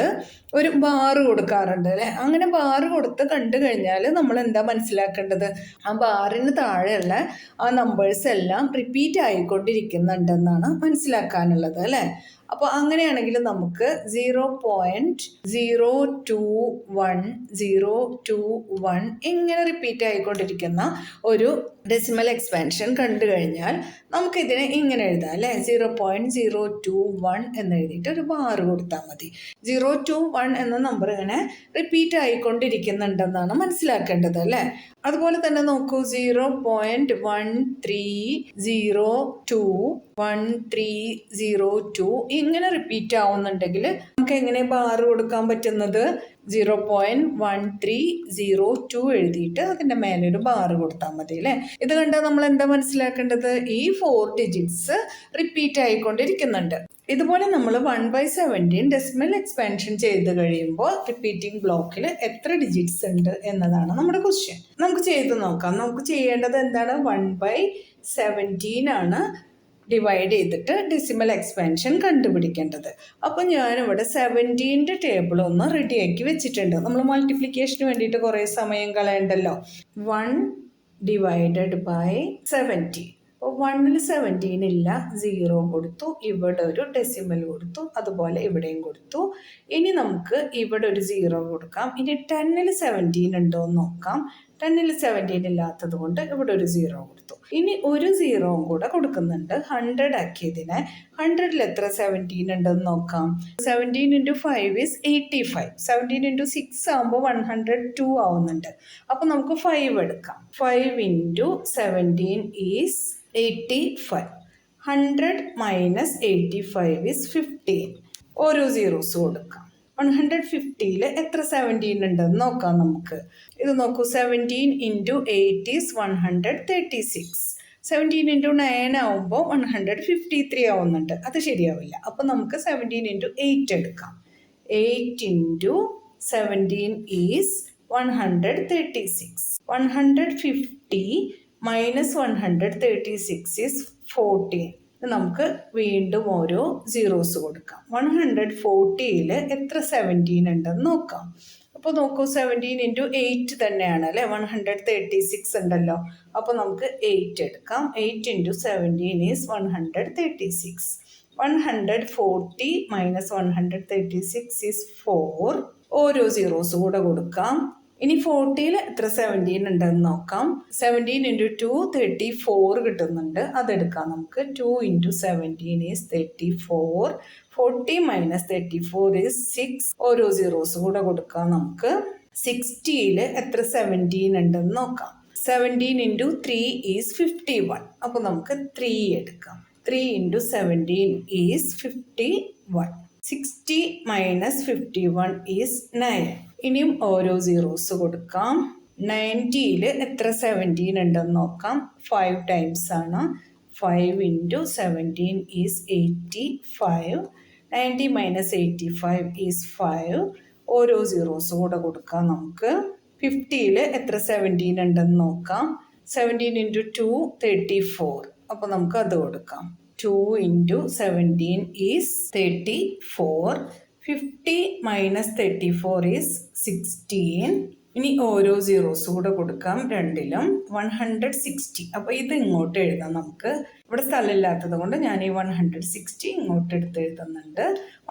ഒരു ബാറ് കൊടുക്കാറുണ്ട് അല്ലേ. അങ്ങനെ ബാറ് കൊടുത്ത് കണ്ടു കഴിഞ്ഞാൽ നമ്മൾ എന്താ മനസ്സിലാക്കേണ്ടത്? ആ ബാറിന് താഴെയുള്ള ആ നമ്പേഴ്സ് എല്ലാം റിപ്പീറ്റ് ആയിക്കൊണ്ടിരിക്കുന്നുണ്ടെന്നാണ് മനസ്സിലാക്കാനുള്ളത് അല്ലേ. അപ്പോൾ അങ്ങനെയാണെങ്കിൽ നമുക്ക് 0.021 ഇങ്ങനെ റിപ്പീറ്റ് ആയിക്കൊണ്ടിരിക്കുന്ന ഒരു ഡെസിമൽ എക്സ്പാൻഷൻ കണ്ടു കഴിഞ്ഞാൽ നമുക്കിതിനെ ഇങ്ങനെ എഴുതാം അല്ലേ. 0.021 എന്ന് എഴുതിയിട്ട് ഒരു ബാർ കൊടുത്താൽ മതി. 021 എന്ന നമ്പർ ഇങ്ങനെ റിപ്പീറ്റ് ആയിക്കൊണ്ടിരിക്കുന്നുണ്ടെന്നാണ് മനസ്സിലാക്കേണ്ടത് അല്ലേ. അതുപോലെ തന്നെ നോക്കൂ, 0.1302 ഇങ്ങനെ റിപ്പീറ്റ് ആവുന്നുണ്ടെങ്കിൽ നമുക്ക് എങ്ങനെ ബാർ കൊടുക്കാൻ പറ്റുന്നത്? 0.1302 എഴുതിയിട്ട് അതിൻ്റെ മേലെ ഒരു ബാർ കൊടുത്താൽ മതി അല്ലേ. ഇത് കണ്ടാൽ നമ്മൾ എന്താ മനസ്സിലാക്കേണ്ടത്? ഈ 4 ഡിജിറ്റ്സ് റിപ്പീറ്റ് ആയിക്കൊണ്ടിരിക്കുന്നുണ്ട്. ഇതുപോലെ നമ്മൾ 1/17 ഡെസിമൽ എക്സ്പാൻഷൻ ചെയ്ത് കഴിയുമ്പോൾ റിപ്പീറ്റിംഗ് ബ്ലോക്കിൽ എത്ര ഡിജിറ്റ്സ് ഉണ്ട് എന്നതാണ് നമ്മുടെ ക്വസ്റ്റ്യൻ. നമുക്ക് ചെയ്ത് നോക്കാം. നമുക്ക് ചെയ്യേണ്ടത് എന്താണ്? 1/17 ആണ് ഡിവൈഡ് ചെയ്തിട്ട് ഡെസിമൽ എക്സ്പാൻഷൻ കണ്ടുപിടിക്കേണ്ടത്. അപ്പോൾ ഞാനിവിടെ 17ൻ്റെ ടേബിൾ ഒന്ന് റെഡിയാക്കി വെച്ചിട്ടുണ്ട്. നമ്മൾ മൾട്ടിപ്ലിക്കേഷന് വേണ്ടിയിട്ട് കുറേ സമയം കളയണ്ടല്ലോ. 1/17. അപ്പോൾ 1ൽ 17 ഇല്ല, 0 കൊടുത്തു, ഇവിടെ ഒരു ഡെസിമൽ കൊടുത്തു, അതുപോലെ ഇവിടെയും കൊടുത്തു. ഇനി നമുക്ക് ഇവിടെ ഒരു 0 കൊടുക്കാം. ഇനി 10ൽ 17 ഉണ്ടോ എന്ന് നോക്കാം. 10ൽ 17 ഇല്ലാത്തത് കൊണ്ട് ഇവിടെ ഒരു 0 കൊടുത്തു. ഇനി ഒരു 0 കൂടെ കൊടുക്കുന്നുണ്ട്. 100 ആക്കിയതിനെ 100ൽ എത്ര 17 ഉണ്ടെന്ന് നോക്കാം. 17 × 5 is 85. 17 × 6 ആകുമ്പോൾ 102 ആവുന്നുണ്ട്. അപ്പോൾ നമുക്ക് 5 എടുക്കാം. 5 × 17 is 85. 100 minus 85 is 15. ഓരോ സീറോസ് കൊടുക്കാം. 150ൽ എത്ര 17 ഉണ്ടെന്ന് നോക്കാം നമുക്ക്. ഇത് നോക്കൂ, 17 × 8 is 136. 17 × 9 ആവുമ്പോൾ 153 ആവുന്നുണ്ട്. അത് ശരിയാവില്ല. അപ്പോൾ നമുക്ക് 17 × 8 എടുക്കാം. 8 × 17 is 136. 150 minus 136 is 14. നമുക്ക് വീണ്ടും ഓരോ സീറോസ് കൊടുക്കാം. 140ൽ എത്ര 17 ഉണ്ടെന്ന് നോക്കാം. അപ്പോൾ നോക്കൂ, 17 × 8 തന്നെയാണ് അല്ലേ. 136 ഉണ്ടല്ലോ. അപ്പോൾ നമുക്ക് 8 എടുക്കാം. 8 × 17 is 136. 140 minus 136 is 4. ഓരോ സീറോസ് കൂടെ കൊടുക്കാം. ഇനി 40ൽ എത്ര 17 ഉണ്ടെന്ന് നോക്കാം. 17 × 2 34 കിട്ടുന്നുണ്ട്. അതെടുക്കാം നമുക്ക്. 2 × 17 is 34. 40 minus 34 is 6. ഓരോ സീറോസ് കൂടെ കൊടുക്കാം നമുക്ക്. 60ൽ എത്ര 17 ഉണ്ടെന്ന് നോക്കാം. 17 × 3 is 51. അപ്പോൾ നമുക്ക് 3 എടുക്കാം. 3 × 17 is 51. 60 minus 51 is 9. ഇനിയും ഓരോ സീറോസ് കൊടുക്കാം. 90ൽ എത്ര 17 ഉണ്ടെന്ന് നോക്കാം. 5 ടൈംസ് ആണ്. 5 × 17 is 85. 90 minus 85 is 5. ഓരോ സീറോസ് കൂടെ കൊടുക്കാം നമുക്ക്. 50ൽ എത്ര 17 ഉണ്ടെന്ന് നോക്കാം. 17 × 2 34. അപ്പോൾ നമുക്ക് അത് കൊടുക്കാം. 2 × 17 is 34. 50 minus 34 is 16. ഇനി ഓരോ സീറോസ് കൂടെ കൊടുക്കാം രണ്ടിലും. 160. അപ്പോൾ ഇത് ഇങ്ങോട്ട് എഴുതാം നമുക്ക്. ഇവിടെ സ്ഥലമില്ലാത്തത് കൊണ്ട് ഞാൻ ഈ 160 ഇങ്ങോട്ട് എടുത്ത് എഴുതുന്നുണ്ട്.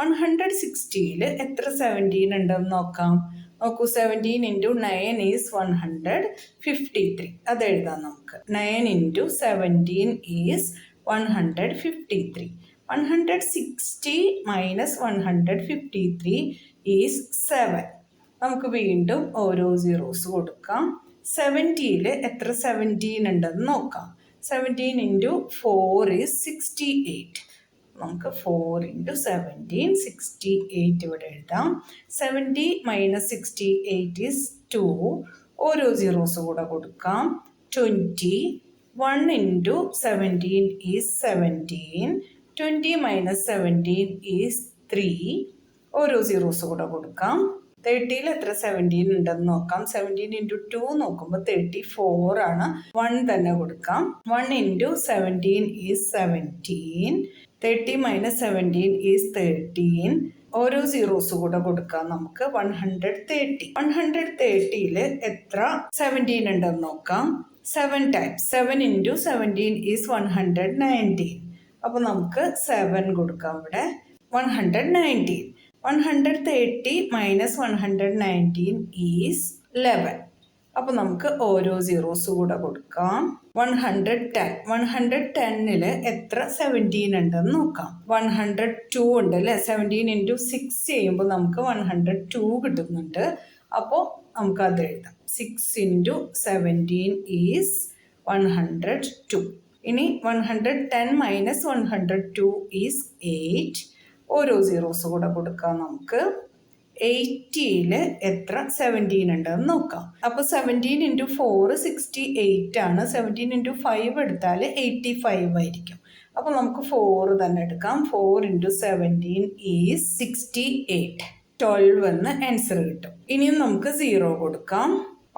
160ൽ എത്ര 17 ഉണ്ടെന്ന് നോക്കാം. നോക്കൂ, 17 × 9 is 153. അത് എഴുതാം നമുക്ക്. 9 × 17 is 153. 160 minus 153 is 7. നമുക്ക് വീണ്ടും ഓരോ സീറോസ് കൊടുക്കാം. 70ൽ എത്ര 17 ഉണ്ടെന്ന് നോക്കാം. 17 × 4 is 68. നമുക്ക് 4 × 17 68 ഇവിടെ എഴുതാം. 70 minus 68 is 2. ഓരോ സീറോസ് കൂടെ കൊടുക്കാം. 20. 1 × 17 is 17. 20 minus 17 is 3. ഓരോ സീറോസ് കൂടെ കൊടുക്കാം. 30ൽ എത്ര 17 ഉണ്ടെന്ന് നോക്കാം. 17 × 2 നോക്കുമ്പോൾ 34 ആണ്. 1 തന്നെ കൊടുക്കാം. 1 × 17 is 17. 30 minus 17 is 13. ഓരോ സീറോസ് കൂടെ കൊടുക്കാം നമുക്ക്. 130. 130ൽ എത്ര 17 ഉണ്ടെന്ന് നോക്കാം. 7 ടൈംസ്. 7 × 17 is 119. അപ്പോൾ നമുക്ക് 7 കൊടുക്കാം ഇവിടെ. 119. 130 minus 119 is 11. അപ്പോൾ നമുക്ക് ഓരോ സീറോസ് കൂടെ കൊടുക്കാം. 110. 110ൽ എത്ര 17 ഉണ്ടെന്ന് നോക്കാം. 102 ഉണ്ട് അല്ലേ. 17 × 6 ചെയ്യുമ്പോൾ നമുക്ക് 102 കിട്ടുന്നുണ്ട്. അപ്പോൾ നമുക്ക് അത് എഴുതാം. 6 × 17 is 102. ഇനി 110 minus 102 is 8. ഓരോ സീറോസ് കൂടെ കൊടുക്കാം നമുക്ക്. 80ൽ എത്ര 17 ഉണ്ടെന്ന് നോക്കാം. അപ്പോൾ 17 ഇൻറ്റു 4 68 ആണ്. 17 ഇൻറ്റു 5 എടുത്താൽ 85 ആയിരിക്കും. അപ്പോൾ നമുക്ക് 4 തന്നെ എടുക്കാം. 4 ഇൻറ്റു 17 ഈസ് 68. 12 എന്ന് ആൻസർ കിട്ടും. ഇനിയും നമുക്ക് 0 കൊടുക്കാം.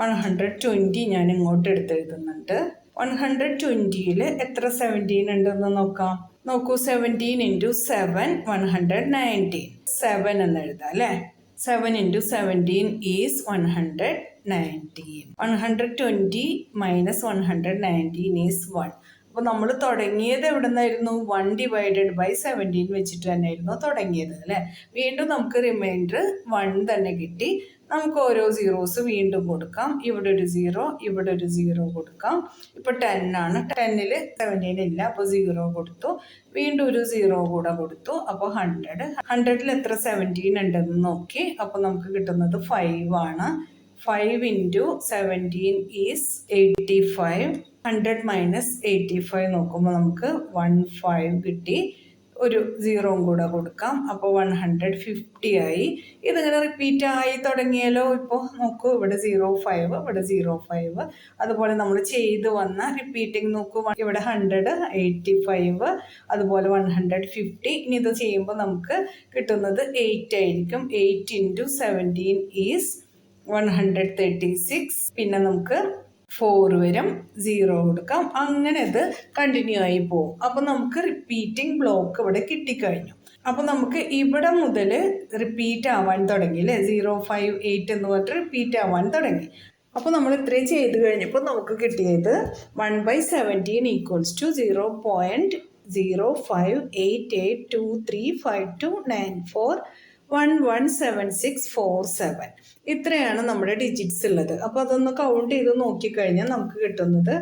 120 ഞാൻ ഇങ്ങോട്ട് എടുത്തെഴുതുന്നുണ്ട്. 120ൽ എത്ര 17 ഉണ്ടെന്ന് നോക്കാം. നോക്കൂ, 17 ഇൻറ്റു 7 119. 7 എന്ന് എഴുതാം അല്ലേ. 7 ഇൻറ്റു 17 ഈസ് 119. 120 minus 119 is 1. അപ്പോൾ നമ്മൾ തുടങ്ങിയത് എവിടെ നിന്നായിരുന്നു? 1 ഡിവൈഡഡ് ബൈ 17 വെച്ചിട്ട് തന്നെയായിരുന്നു തുടങ്ങിയത് അല്ലേ. വീണ്ടും നമുക്ക് റിമൈൻഡർ 1 തന്നെ കിട്ടി. നമുക്ക് ഓരോ സീറോസ് വീണ്ടും കൊടുക്കാം. ഇവിടെ ഒരു 0, ഇവിടെ ഒരു 0 കൊടുക്കാം. ഇപ്പോൾ 10 ആണ്. 10ൽ 17 ഇല്ല, അപ്പോൾ 0 കൊടുത്തു. വീണ്ടും ഒരു 0 കൂടെ കൊടുത്തു. അപ്പോൾ 100. 100ൽ എത്ര 17 ഉണ്ടെന്ന് നോക്കി. അപ്പോൾ നമുക്ക് കിട്ടുന്നത് 5 ആണ്. 5 ഇൻറ്റു 17 ഈസ് 85. 100 മൈനസ് 85 നോക്കുമ്പോൾ നമുക്ക് 15 കിട്ടി. ഒരു 0 കൂടെ കൊടുക്കാം. അപ്പോൾ 150 ആയി. ഇതിങ്ങനെ റിപ്പീറ്റ് ആയി തുടങ്ങിയാലോ. ഇപ്പോൾ നോക്കൂ, ഇവിടെ 05, ഇവിടെ 05. അതുപോലെ നമ്മൾ ചെയ്ത് വന്ന റിപ്പീറ്റിംഗ് നോക്കൂ. ഇവിടെ 100, 85, അതുപോലെ 150. ഇനി ഇത് ചെയ്യുമ്പോൾ നമുക്ക് കിട്ടുന്നത് 8 ആയിരിക്കും. 8 ഇൻറ്റു 17 ഈസ് 136. പിന്നെ നമുക്ക് 4 വരും, 0 കൊടുക്കാം. അങ്ങനെ അത് കണ്ടിന്യൂ ആയി പോകും. അപ്പോൾ നമുക്ക് റിപ്പീറ്റിംഗ് ബ്ലോക്ക് ഇവിടെ കിട്ടിക്കഴിഞ്ഞു. അപ്പോൾ നമുക്ക് ഇവിടെ മുതൽ റിപ്പീറ്റ് ആവാൻ തുടങ്ങി അല്ലേ. 0, 5, 8 എന്ന് പറഞ്ഞിട്ട് റിപ്പീറ്റ് ആവാൻ തുടങ്ങി. അപ്പോൾ നമ്മൾ ഇത്രയും ചെയ്ത് കഴിഞ്ഞപ്പോൾ നമുക്ക് കിട്ടിയത് 1/17 ഈക്വൽസ് ടു 0.058823529411767. ഇത്രയാണ് നമ്മുടെ ഡിജിറ്റ്സ് ഉള്ളത്. അപ്പോൾ അതൊന്ന് കൗണ്ട് ചെയ്ത് നോക്കിക്കഴിഞ്ഞാൽ നമുക്ക് കിട്ടുന്നത്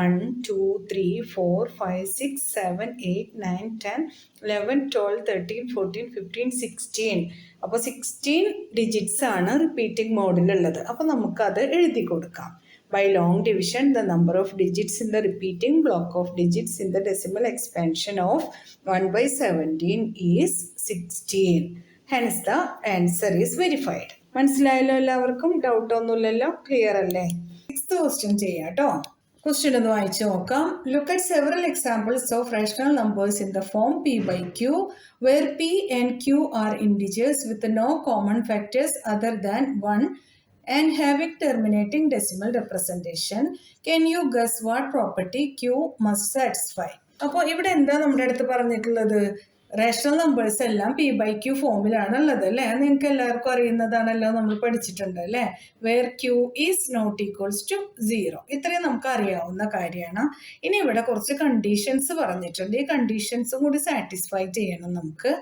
1, 2, 3, 4, 5, 6, 7, 8, 9, 10, 11, 12, 13, 14, 15, 16. അപ്പോൾ 16 ഡിജിറ്റ്സ് ആണ് റിപ്പീറ്റിംഗ് മോഡിലുള്ളത്. അപ്പോൾ നമുക്കത് എഴുതി കൊടുക്കാം. By long division, the number of digits in the repeating block of digits in the decimal expansion of 1/17 is 16. Hence, the answer is verified. മനസ്സിലായല്ലോ എല്ലാവർക്കും? ഡൗട്ട് ഒന്നുമില്ലല്ലോ? ക്ലിയർ അല്ലേ? 6th ക്വസ്റ്റ്യൻ ചെയ്യാം കേട്ടോ. ക്വസ്റ്റ്യൻ ഒന്ന് വായിച്ചു നോക്കാം. Look at several examples of rational numbers in the form p by q, where p and q are integers with no common factors other than 1 and having terminating decimal representation. Can you guess what property q must satisfy? അപ്പോൾ ഇവിടെ എന്താ നമ്മുടെ അടുത്ത് പറഞ്ഞിട്ടുള്ളത്? റേഷണൽ നമ്പേഴ്സ് എല്ലാം പി ബൈ ക്യൂ ഫോമിലാണ് ഉള്ളത് അല്ലേ. നിങ്ങൾക്ക് എല്ലാവർക്കും അറിയുന്നതാണല്ലോ, നമ്മൾ പഠിച്ചിട്ടുണ്ട് അല്ലേ. Where Q is not equals to 0. ഇത്രയും നമുക്ക് അറിയാവുന്ന കാര്യമാണ്. ഇനി ഇവിടെ കുറച്ച് കണ്ടീഷൻസ് പറഞ്ഞിട്ടുണ്ട്. ഈ കണ്ടീഷൻസും കൂടി സാറ്റിസ്ഫൈ ചെയ്യണം നമുക്ക്.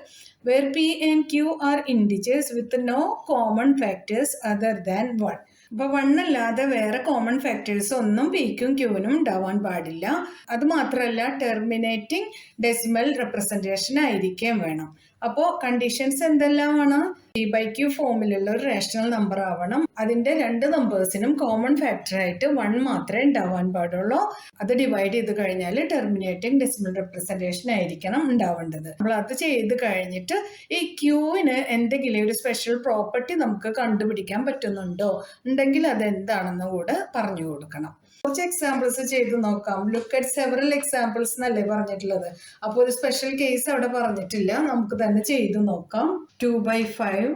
Where p and q are integers with no common factors other than 1. അപ്പോൾ 1 അല്ലാതെ വേറെ കോമൺ ഫാക്ടേഴ്സ് ഒന്നും പിക്കും ക്യൂവിനും ഉണ്ടാവാൻ പാടില്ല. അത് മാത്രമല്ല ടെർമിനേറ്റിംഗ് ഡെസിമൽ റെപ്രസെൻറ്റേഷൻ ആയിരിക്കുകയും വേണം. അപ്പോൾ കണ്ടീഷൻസ് എന്തെല്ലാമാണ്? പി ബൈ ക്യൂ ഫോമിലുള്ള ഒരു റേഷണൽ നമ്പർ ആവണം. അതിൻ്റെ 2 നമ്പേഴ്സിനും കോമൺ ഫാക്ടറായിട്ട് 1 മാത്രമേ ഉണ്ടാവാൻ പാടുള്ളൂ. അത് ഡിവൈഡ് ചെയ്ത് കഴിഞ്ഞാൽ ടെർമിനേറ്റിംഗ് ഡെസിമൽ റെപ്രസെൻറ്റേഷൻ ആയിരിക്കണം ഉണ്ടാവേണ്ടത്. നമ്മൾ അത് ചെയ്ത് കഴിഞ്ഞിട്ട് ഈ ക്യൂവിന് എന്തെങ്കിലും ഒരു സ്പെഷ്യൽ പ്രോപ്പർട്ടി നമുക്ക് കണ്ടുപിടിക്കാൻ പറ്റുന്നുണ്ടോ, ഉണ്ടെങ്കിൽ അതെന്താണെന്ന് കൂടെ പറഞ്ഞു കൊടുക്കണം. കുറച്ച് എക്സാമ്പിൾസ് ചെയ്ത് നോക്കാം. ലുക്ക് അറ്റ് സെവറൽ എക്സാമ്പിൾസ് എന്നല്ലേ പറഞ്ഞിട്ടുള്ളത്. അപ്പോൾ ഒരു സ്പെഷ്യൽ കേസ് അവിടെ പറഞ്ഞിട്ടില്ല. നമുക്ക് തന്നെ ചെയ്ത് നോക്കാം. 2/5,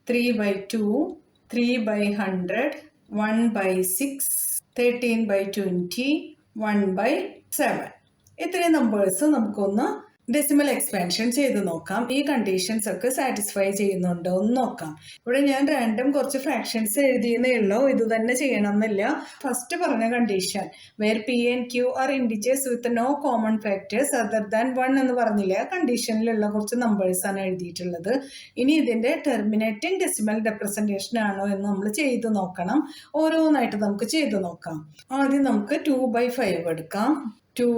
3/2, 3/100, 1/6, 13/20, 1/7. ഇത്രയും നമ്പേഴ്സ് നമുക്കൊന്ന് ഡെസിമൽ എക്സ്പാൻഷൻ ചെയ്ത് നോക്കാം. ഈ കണ്ടീഷൻസ് ഒക്കെ സാറ്റിസ്ഫൈ ചെയ്യുന്നുണ്ടോ എന്ന് നോക്കാം. ഇവിടെ ഞാൻ റാൻഡം കുറച്ച് ഫ്രാക്ഷൻസ് എഴുതിയെന്നേ ഉള്ളൂ. ഇത് തന്നെ ചെയ്യണം എന്നില്ല. ഫസ്റ്റ് പറഞ്ഞ condition where P and Q are integers with no common factors other than 1 എന്ന് പറഞ്ഞില്ലേ. ആ കണ്ടീഷനിലുള്ള കുറച്ച് നമ്പേഴ്സാണ് എഴുതിയിട്ടുള്ളത്. ഇനി ഇതിൻ്റെ ടെർമിനേറ്റിംഗ് ഡെസിമൽ റെപ്രസെൻറ്റേഷൻ ആണോ എന്ന് നമ്മൾ ചെയ്ത് നോക്കണം. ഓരോന്നായിട്ട് നമുക്ക് ചെയ്ത് നോക്കാം. ആദ്യം നമുക്ക് 2/5 എടുക്കാം. 2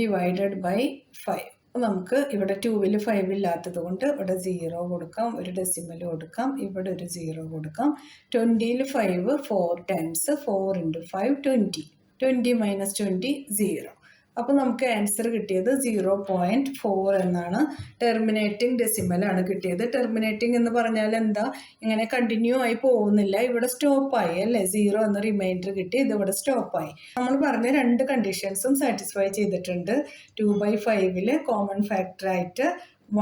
ഡിവൈഡഡ് ബൈ 5. നമുക്ക് ഇവിടെ 2ൽ 5 ഇല്ലാത്തത് കൊണ്ട് ഇവിടെ 0 കൊടുക്കാം. ഒരു ഡെസിമൽ കൊടുക്കാം. ഇവിടെ ഒരു 0 കൊടുക്കാം. 20ൽ 5 4 ടൈംസ് 4 × 5 20. 20 - 20 0. അപ്പോൾ നമുക്ക് ആൻസർ കിട്ടിയത് 0.4 എന്നാണ്. ടെർമിനേറ്റിംഗ് ഡെസിമലാണ് കിട്ടിയത്. ടെർമിനേറ്റിംഗ് എന്ന് പറഞ്ഞാൽ എന്താ, ഇങ്ങനെ കണ്ടിന്യൂ ആയി പോകുന്നില്ല, ഇവിടെ സ്റ്റോപ്പായി അല്ലേ, 0 എന്ന റിമൈൻഡർ കിട്ടി, ഇത് ഇവിടെ സ്റ്റോപ്പായി. നമ്മൾ പറഞ്ഞ രണ്ട് കണ്ടീഷൻസും സാറ്റിസ്ഫൈ ചെയ്തിട്ടുണ്ട്. 2/5 കോമൺ ഫാക്ടറായിട്ട്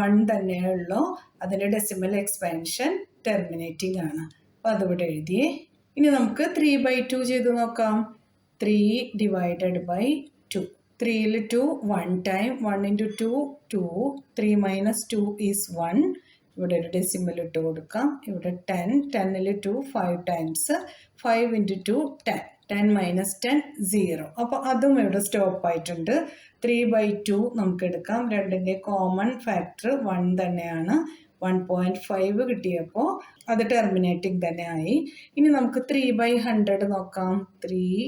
1 തന്നെയുള്ളൂ, അതിൻ്റെ ഡെസിമൽ എക്സ്പാൻഷൻ ടെർമിനേറ്റിംഗ് ആണ്. അപ്പോൾ അതിവിടെ എഴുതിയേ. ഇനി നമുക്ക് 3/2 ചെയ്ത് നോക്കാം. 3 divided by 2. 3ൽ 2 1 time, 1 into 2 2, 3 minus 2 is 1. ഇവിടെ ഒരു ഡെസിമൽ ഇട്ട് കൊടുക്കാം. ഇവിടെ 10, 10ൽ 2 5 ടൈംസ്, 5 into 2 10, 10 minus 10 0. അപ്പോൾ അതും ഇവിടെ സ്റ്റോപ്പ് ആയിട്ടുണ്ട്. 3/2 നമുക്ക് എടുക്കാം. രണ്ടിൻ്റെ കോമൺ ഫാക്ടർ 1 തന്നെയാണ്. 1.5 കിട്ടിയപ്പോൾ അത് ടെർമിനേറ്റിംഗ് തന്നെ ആയി. ഇനി നമുക്ക് 3/100 നോക്കാം. 3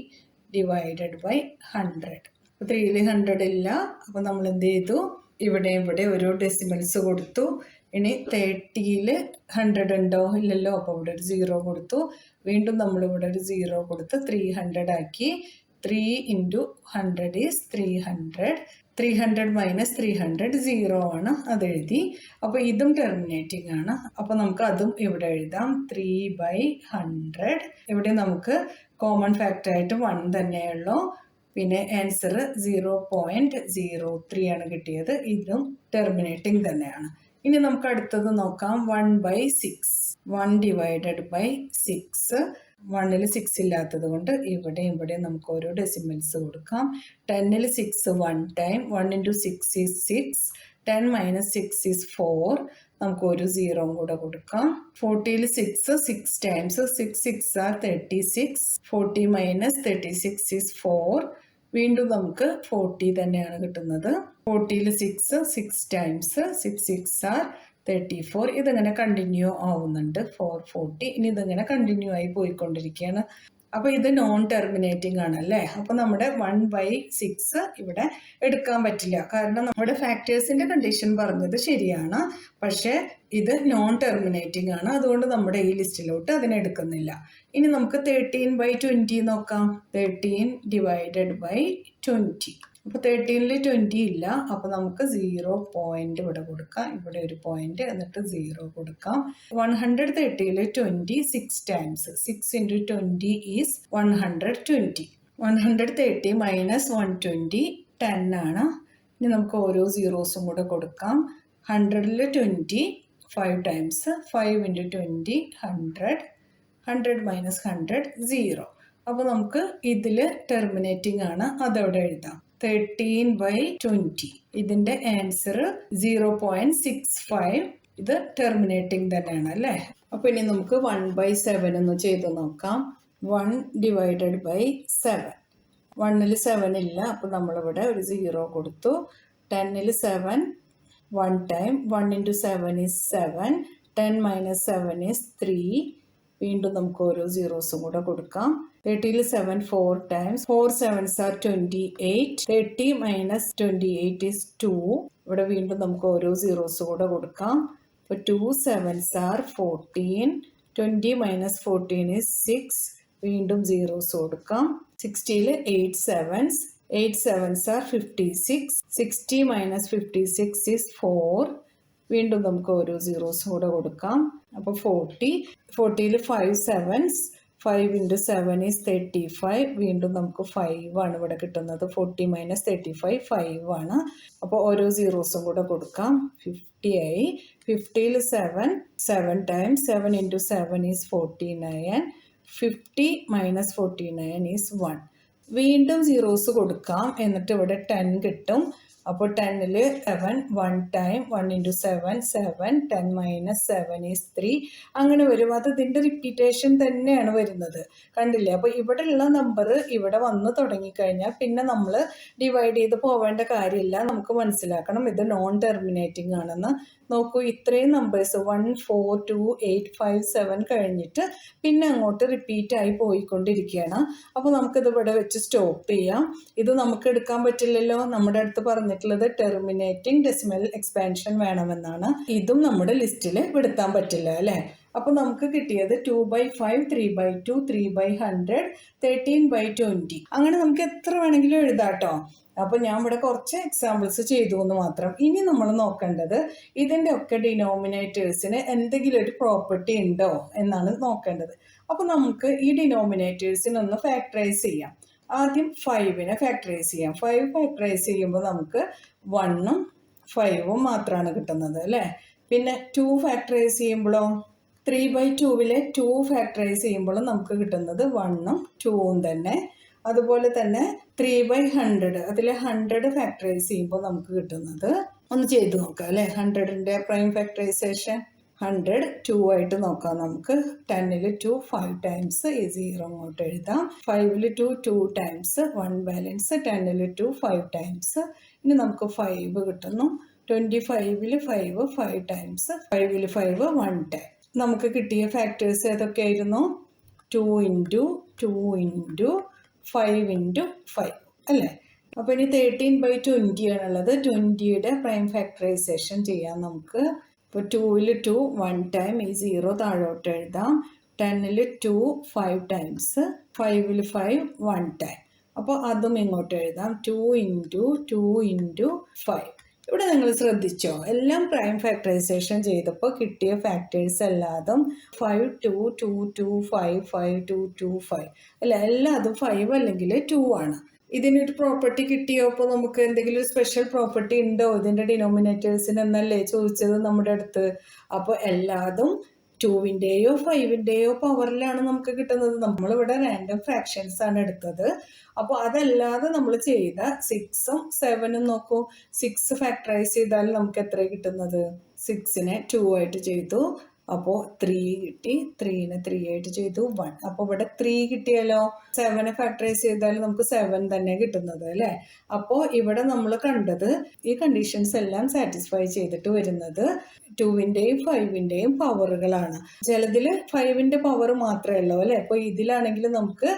ഡിവൈഡഡ് ബൈ 100. 3ൽ 100 ഇല്ല, അപ്പോൾ നമ്മൾ എന്ത് ചെയ്തു, ഇവിടെ ഒരു ഡെസിമൽസ് കൊടുത്തു. ഇനി 30ൽ 100 ഉണ്ടോ, ഇല്ലല്ലോ, അപ്പോൾ ഇവിടെ ഒരു 0 കൊടുത്തു. വീണ്ടും നമ്മളിവിടെ ഒരു 0 കൊടുത്ത് 300 ആക്കി. 3 into 100 is 300. 300 minus 300 0 ആണ്, അതെഴുതി. അപ്പോൾ ഇതും ടെർമിനേറ്റിംഗ് ആണ്. അപ്പോൾ നമുക്ക് അതും ഇവിടെ എഴുതാം. 3/100. ഇവിടെ നമുക്ക് കോമൺ ഫാക്ടറായിട്ട് 1 തന്നെയുള്ളൂ. പിന്നെ ആൻസർ 0.03 ആണ് കിട്ടിയത്. ഇതും ടെർമിനേറ്റിംഗ് തന്നെയാണ്. ഇനി നമുക്ക് അടുത്തത് നോക്കാം. 1/6. 1 ഡിവൈഡഡ് ബൈ 6. 1ൽ 6 ഇല്ലാത്തത് കൊണ്ട് ഇവിടെ നമുക്ക് ഓരോ ഡെസിമൽസ് കൊടുക്കാം. 10ൽ 6 1 time, 1 into 6 is 6. 10 minus 6 is 4. നമുക്ക് ഒരു 0 കൂടെ കൊടുക്കാം. 40ൽ 6 ടൈംസ്, 6 6 are 36. 40 minus 36 is 4. വീണ്ടും നമുക്ക് 40 തന്നെയാണ് കിട്ടുന്നത്. 40ൽ 6 ടൈംസ്, 6 6 are 34. ഇതിങ്ങനെ കണ്ടിന്യൂ ആവുന്നുണ്ട്. 440. ഇനി ഇതിങ്ങനെ കണ്ടിന്യൂ ആയി പോയിക്കൊണ്ടിരിക്കുകയാണ്. അപ്പോൾ ഇത് നോൺ ടെർമിനേറ്റിംഗ് ആണല്ലേ. അപ്പോൾ നമ്മുടെ 1/6 ഇവിടെ എടുക്കാൻ പറ്റില്ല, കാരണം നമ്മുടെ ഫാക്ടേഴ്സിൻ്റെ കണ്ടീഷൻ പറഞ്ഞത് ശരിയാണ്, പക്ഷേ ഇത് നോൺ ടെർമിനേറ്റിംഗ് ആണ്. അതുകൊണ്ട് നമ്മുടെ ഈ ലിസ്റ്റിലോട്ട് അതിനെടുക്കുന്നില്ല. ഇനി നമുക്ക് 13/20 നോക്കാം. 13 ഡിവൈഡഡ് ബൈ 20. അപ്പോൾ 13ൽ 20 ഇല്ല, അപ്പോൾ നമുക്ക് 0 പോയിന്റ് ഇവിടെ കൊടുക്കാം. ഇവിടെ ഒരു പോയിന്റ്, എന്നിട്ട് 0 കൊടുക്കാം. 130ൽ 20 6 ടൈംസ്, 6 into 20 is 120. 130 minus 120 10 ആണ്. ഇനി നമുക്ക് ഓരോ സീറോസും കൂടെ കൊടുക്കാം. 100ൽ 20 5 ടൈംസ്, 5 into 20 100. 100 minus 100 0. അപ്പോൾ നമുക്ക് ഇതിൽ ടെർമിനേറ്റിംഗ് ആണ്, അതവിടെ എഴുതാം. 13/20. ഇതിൻ്റെ ആൻസർ 0.65. ഇത് ടെർമിനേറ്റിംഗ് തന്നെയാണ് അല്ലേ. അപ്പോൾ ഇനി നമുക്ക് 1/7 ഒന്ന് ചെയ്ത് നോക്കാം. 1 ഡിവൈഡഡ് ബൈ 7. 1ൽ 7 ഇല്ല, അപ്പോൾ നമ്മളിവിടെ ഒരു 0 കൊടുത്തു. 10ൽ 7 1 time, 1 into 7 is 7. 10 minus 7 is 3. വീണ്ടും നമുക്ക് ഓരോ സീറോസും കൂടെ കൊടുക്കാം. 30ൽ 7 4 times, 4 7s are 28. 30 minus 28 is 2. ഇവിടെ വീണ്ടും നമുക്ക് ഓരോ സീറോസ് കൂടെ കൊടുക്കാം. അപ്പോൾ 2 7s are 14. 20 minus 14 is 6. വീണ്ടും സീറോസ് കൊടുക്കാം. 60ൽ 8 7s. 8 7s are 56. 60 minus 56 is 4. വീണ്ടും നമുക്ക് ഓരോ സീറോസ് കൂടെ കൊടുക്കാം. അപ്പോൾ 40ൽ 5 7s. 5 into 7 is 35. വീണ്ടും നമുക്ക് 5 ആണ് ഇവിടെ കിട്ടുന്നത്. 40 minus 35 5 ആണ്. അപ്പോൾ ഓരോ സീറോസും കൂടെ കൊടുക്കാം. 50 ആയി. 50ൽ 7 times, 7 into 7 is 49. 50 minus 49 is 1. വീണ്ടും സീറോസ് കൊടുക്കാം, എന്നിട്ട് ഇവിടെ 10 കിട്ടും. അപ്പോൾ 10ൽ 7 1 ടൈം, 1 into 7 7. 10 minus 7 is 3. അങ്ങനെ വരും. അത് ഇതിൻ്റെ റിപ്പീറ്റേഷൻ തന്നെയാണ് വരുന്നത്, കണ്ടില്ലേ. അപ്പോൾ ഇവിടെ ഉള്ള നമ്പർ ഇവിടെ വന്ന് തുടങ്ങിക്കഴിഞ്ഞാൽ പിന്നെ നമ്മൾ ഡിവൈഡ് ചെയ്ത് പോവേണ്ട കാര്യമില്ല. നമുക്ക് മനസ്സിലാക്കണം ഇത് നോൺ ടെർമിനേറ്റിംഗ് ആണെന്ന്. നോക്കൂ, ഇത്രയും നമ്പേഴ്സ് 1 4 2 8 5 7 കഴിഞ്ഞിട്ട് പിന്നെ അങ്ങോട്ട് റിപ്പീറ്റായി പോയിക്കൊണ്ടിരിക്കുകയാണ്. അപ്പോൾ നമുക്കിത് ഇവിടെ വെച്ച് സ്റ്റോപ്പ് ചെയ്യാം. ഇത് നമുക്ക് എടുക്കാൻ പറ്റില്ലല്ലോ. നമ്മുടെ അടുത്ത് പറഞ്ഞിട്ടുള്ളത് ടെർമിനേറ്റിംഗ് ഡെസിമൽ എക്സ്പാൻഷൻ വേണമെന്നാണ്. ഇതും നമ്മുടെ ലിസ്റ്റിൽ പെടുത്താൻ പറ്റില്ല അല്ലേ. അപ്പോൾ നമുക്ക് കിട്ടിയത് 2/5, 3/2, 3/100, 13/20. അങ്ങനെ നമുക്ക് എത്ര വേണമെങ്കിലും എഴുതാം കേട്ടോ. അപ്പോൾ ഞാൻ ഇവിടെ കുറച്ച് എക്സാമ്പിൾസ് ചെയ്തു എന്ന് മാത്രം. ഇനി നമ്മൾ നോക്കേണ്ടത് ഇതിൻ്റെ ഒക്കെ ഡിനോമിനേറ്റേഴ്സിന് എന്തെങ്കിലും ഒരു പ്രോപ്പർട്ടി ഉണ്ടോ എന്നാണ് നോക്കേണ്ടത്. അപ്പോൾ നമുക്ക് ഈ ഡിനോമിനേറ്റേഴ്സിനൊന്ന് ഫാക്ടറൈസ് ചെയ്യാം. ആദ്യം 5നെ ഫാക്ടറൈസ് ചെയ്യാം. 5 ഫാക്ടറൈസ് ചെയ്യുമ്പോൾ നമുക്ക് 1ഉം 5ഉം മാത്രമാണ് കിട്ടുന്നത് അല്ലേ. പിന്നെ 2 ഫാക്ടറൈസ് ചെയ്യുമ്പോഴോ 3/2 2 ഫാക്ടറൈസ് ചെയ്യുമ്പോൾ നമുക്ക് കിട്ടുന്നത് 1ഉം 2ഉം തന്നെ. അതുപോലെ തന്നെ 3/100 അതിൽ 100 ഫാക്ടറൈസ് ചെയ്യുമ്പോൾ നമുക്ക് കിട്ടുന്നത് ഒന്ന് ചെയ്ത് നോക്കാം അല്ലേ. 100ൻ്റെ പ്രൈം ഫാക്ടറൈസേഷൻ 100 2 ആയിട്ട് നോക്കാം നമുക്ക്. 10ൽ 2 5 ടൈംസ് ഈ 0 അങ്ങോട്ട് എഴുതാം. 5ൽ 2 2 ടൈംസ് 1 ബാലൻസ്. 10ൽ 2 5 ടൈംസ്. ഇനി നമുക്ക് 5 കിട്ടുന്നു. 25ൽ 5 5 ടൈംസ്. 5ൽ 5 1 ടൈം. നമുക്ക് കിട്ടിയ ഫാക്ടേഴ്സ് ഏതൊക്കെയായിരുന്നു? 2 × 2 × 5 × 5 അല്ലേ. അപ്പോൾ ഇനി 13/20 ആണുള്ളത്. 20യുടെ പ്രൈം ഫാക്ടറൈസേഷൻ ചെയ്യാം നമുക്ക്. ഇപ്പോൾ 2ൽ 2 1 ടൈം ഈ 0 താഴോട്ട് എഴുതാം. 10ൽ 2 5 ടൈംസ്. 5ൽ 5 1 ടൈം. അപ്പോൾ അതും ഇങ്ങോട്ട് എഴുതാം. 2 × 2 × 5. ഇവിടെ നിങ്ങൾ ശ്രദ്ധിച്ചോ, എല്ലാം പ്രൈം ഫാക്ടറൈസേഷൻ ചെയ്തപ്പോൾ കിട്ടിയ ഫാക്ടേഴ്സ് എല്ലാതും 5 2 2 2 5 5 2 2 5 അല്ല, എല്ലാതും 5 അല്ലെങ്കിൽ 2 ആണ്. ഇതിനൊരു പ്രോപ്പർട്ടി കിട്ടിയോ? അപ്പോൾ നമുക്ക് എന്തെങ്കിലും ഒരു സ്പെഷ്യൽ പ്രോപ്പർട്ടി ഉണ്ടോ ഇതിൻ്റെ ഡിനോമിനേറ്റേഴ്സിന് എന്നല്ലേ ചോദിച്ചത് നമ്മുടെ അടുത്ത്. അപ്പോൾ എല്ലാതും 2ൻ്റെയോ 5ൻ്റെയോ പവറിലാണ് നമുക്ക് കിട്ടുന്നത്. നമ്മളിവിടെ റാൻഡം ഫ്രാക്ഷൻസ് ആണ് എടുത്തത്. അപ്പോൾ അതല്ലാതെ നമ്മൾ ചെയ്ത 6ഉം 7ഉം നോക്കൂ. 6 ഫാക്ടറൈസ് ചെയ്താൽ നമുക്ക് എത്ര കിട്ടുന്നത്? 6നെ 2 ആയിട്ട് ചെയ്തു. അപ്പോൾ 3 കിട്ടി. 3നെ 3 ആയിട്ട് ചെയ്തു 1. അപ്പോൾ ഇവിടെ 3 കിട്ടിയല്ലോ. 7നെ ഫാക്ടറൈസ് ചെയ്താൽ നമുക്ക് 7 തന്നെ കിട്ടുന്നത് അല്ലേ. അപ്പോൾ ഇവിടെ നമ്മൾ കണ്ടത് ഈ കണ്ടീഷൻസ് എല്ലാം സാറ്റിസ്ഫൈ ചെയ്തിട്ട് വരുന്നത് 2ൻ്റെയും 5ൻ്റെയും പവറുകളാണ്. ചിലതിൽ 5ൻ്റെ പവർ മാത്രമേ ഉള്ളൂ അല്ലേ. അപ്പോൾ ഇതിലാണെങ്കിൽ നമുക്ക്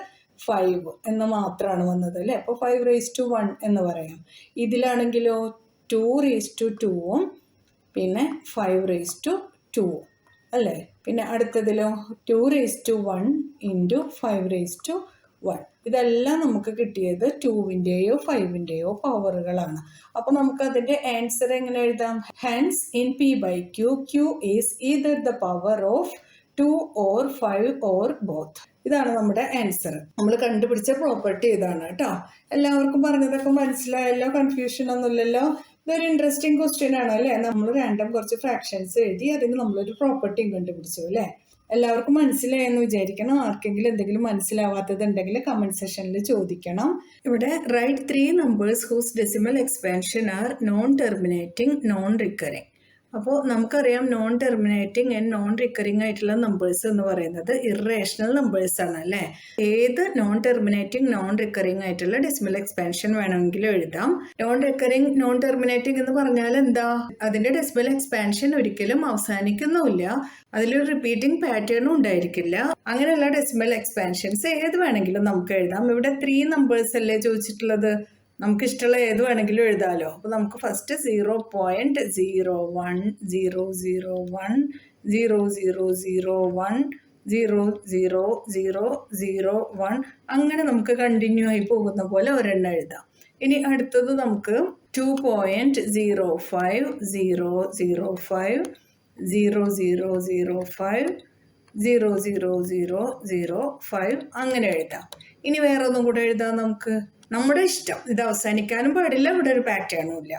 5 എന്ന് മാത്രമാണ് വന്നത് അല്ലേ. അപ്പോൾ 5⁻1 എന്ന് പറയാം. ഇതിലാണെങ്കിലോ 2⁻2ഉം പിന്നെ 5⁻2 അല്ലേ. പിന്നെ അടുത്തതിലോ 2⁻1 × 5⁻1. ഇതെല്ലാം നമുക്ക് കിട്ടിയത് 2ൻ്റെയോ 5ൻ്റെയോ പവറുകളാണ്. അപ്പോൾ നമുക്ക് അതിൻ്റെ ആൻസർ എങ്ങനെ എഴുതാം? Hence in P/Q, Q is either the power of 2 or 5 or both. ഇതാണ് നമ്മുടെ ആൻസർ. നമ്മൾ കണ്ടുപിടിച്ച പ്രോപ്പർട്ടി ഇതാണ് കേട്ടോ. എല്ലാവർക്കും പറഞ്ഞതൊക്കെ മനസ്സിലായല്ലോ? കൺഫ്യൂഷൻ ഒന്നുമില്ലല്ലോ? ഇതൊരു ഇൻട്രസ്റ്റിംഗ് ക്വസ്റ്റ്യൻ ആണ് അല്ലേ. നമ്മൾ റാൻഡം കുറച്ച് ഫ്രാക്ഷൻസ് എഴുതി അതിന് നമ്മളൊരു പ്രോപ്പർട്ടിയും കണ്ടുപിടിച്ചു അല്ലേ. എല്ലാവർക്കും മനസ്സിലായെന്ന് വിചാരിക്കണം. ആർക്കെങ്കിലും എന്തെങ്കിലും മനസ്സിലാവാത്തതുണ്ടെങ്കിൽ കമൻറ്റ് സെക്ഷനിൽ ചോദിക്കണം. ഇവിടെ right 3 numbers whose decimal expansion are non-terminating, non-recurring. അപ്പോൾ നമുക്കറിയാം non terminating and non recurring ആയിട്ടുള്ള നമ്പേഴ്സ് എന്ന് പറയുന്നത് ഇറേഷണൽ നമ്പേഴ്സ് ആണ് അല്ലേ. ഏത് നോൺ ടെർമിനേറ്റിംഗ് നോൺ റിക്കറിംഗ് ആയിട്ടുള്ള ഡെസിമൽ എക്സ്പാൻഷൻ വേണമെങ്കിലും എഴുതാം. നോൺ റിക്കറിംഗ് നോൺ ടെർമിനേറ്റിംഗ് എന്ന് പറഞ്ഞാൽ എന്താ? അതിന്റെ ഡെസിമൽ എക്സ്പാൻഷൻ ഒരിക്കലും അവസാനിക്കുന്നുമില്ല, അതിലൊരു റിപ്പീറ്റിംഗ് പാറ്റേണും ഉണ്ടായിരിക്കില്ല. അങ്ങനെയുള്ള ഡെസിമൽ എക്സ്പാൻഷൻസ് ഏത് വേണമെങ്കിലും നമുക്ക് എഴുതാം. ഇവിടെ 3 numbers അല്ലേ ചോദിച്ചിട്ടുള്ളത്. നമുക്ക് ഇഷ്ടമുള്ള ഏത് വേണമെങ്കിലും എഴുതാമല്ലോ. അപ്പോൾ നമുക്ക് ഫസ്റ്റ് 0.01 001 0001 00001 അങ്ങനെ നമുക്ക് കണ്ടിന്യൂ ആയി പോകുന്ന പോലെ ഒരെണ്ണം എഴുതാം. ഇനി അടുത്തത് നമുക്ക് 2.05 005 0005 00005 അങ്ങനെ എഴുതാം. ഇനി വേറെ ഒന്നും കൂടെ എഴുതാം നമുക്ക്. നമ്മുടെ ഇഷ്ടം, ഇത് അവസാനിക്കാനും പാടില്ല, ഇവിടെ ഒരു പാറ്റേണും ഇല്ല,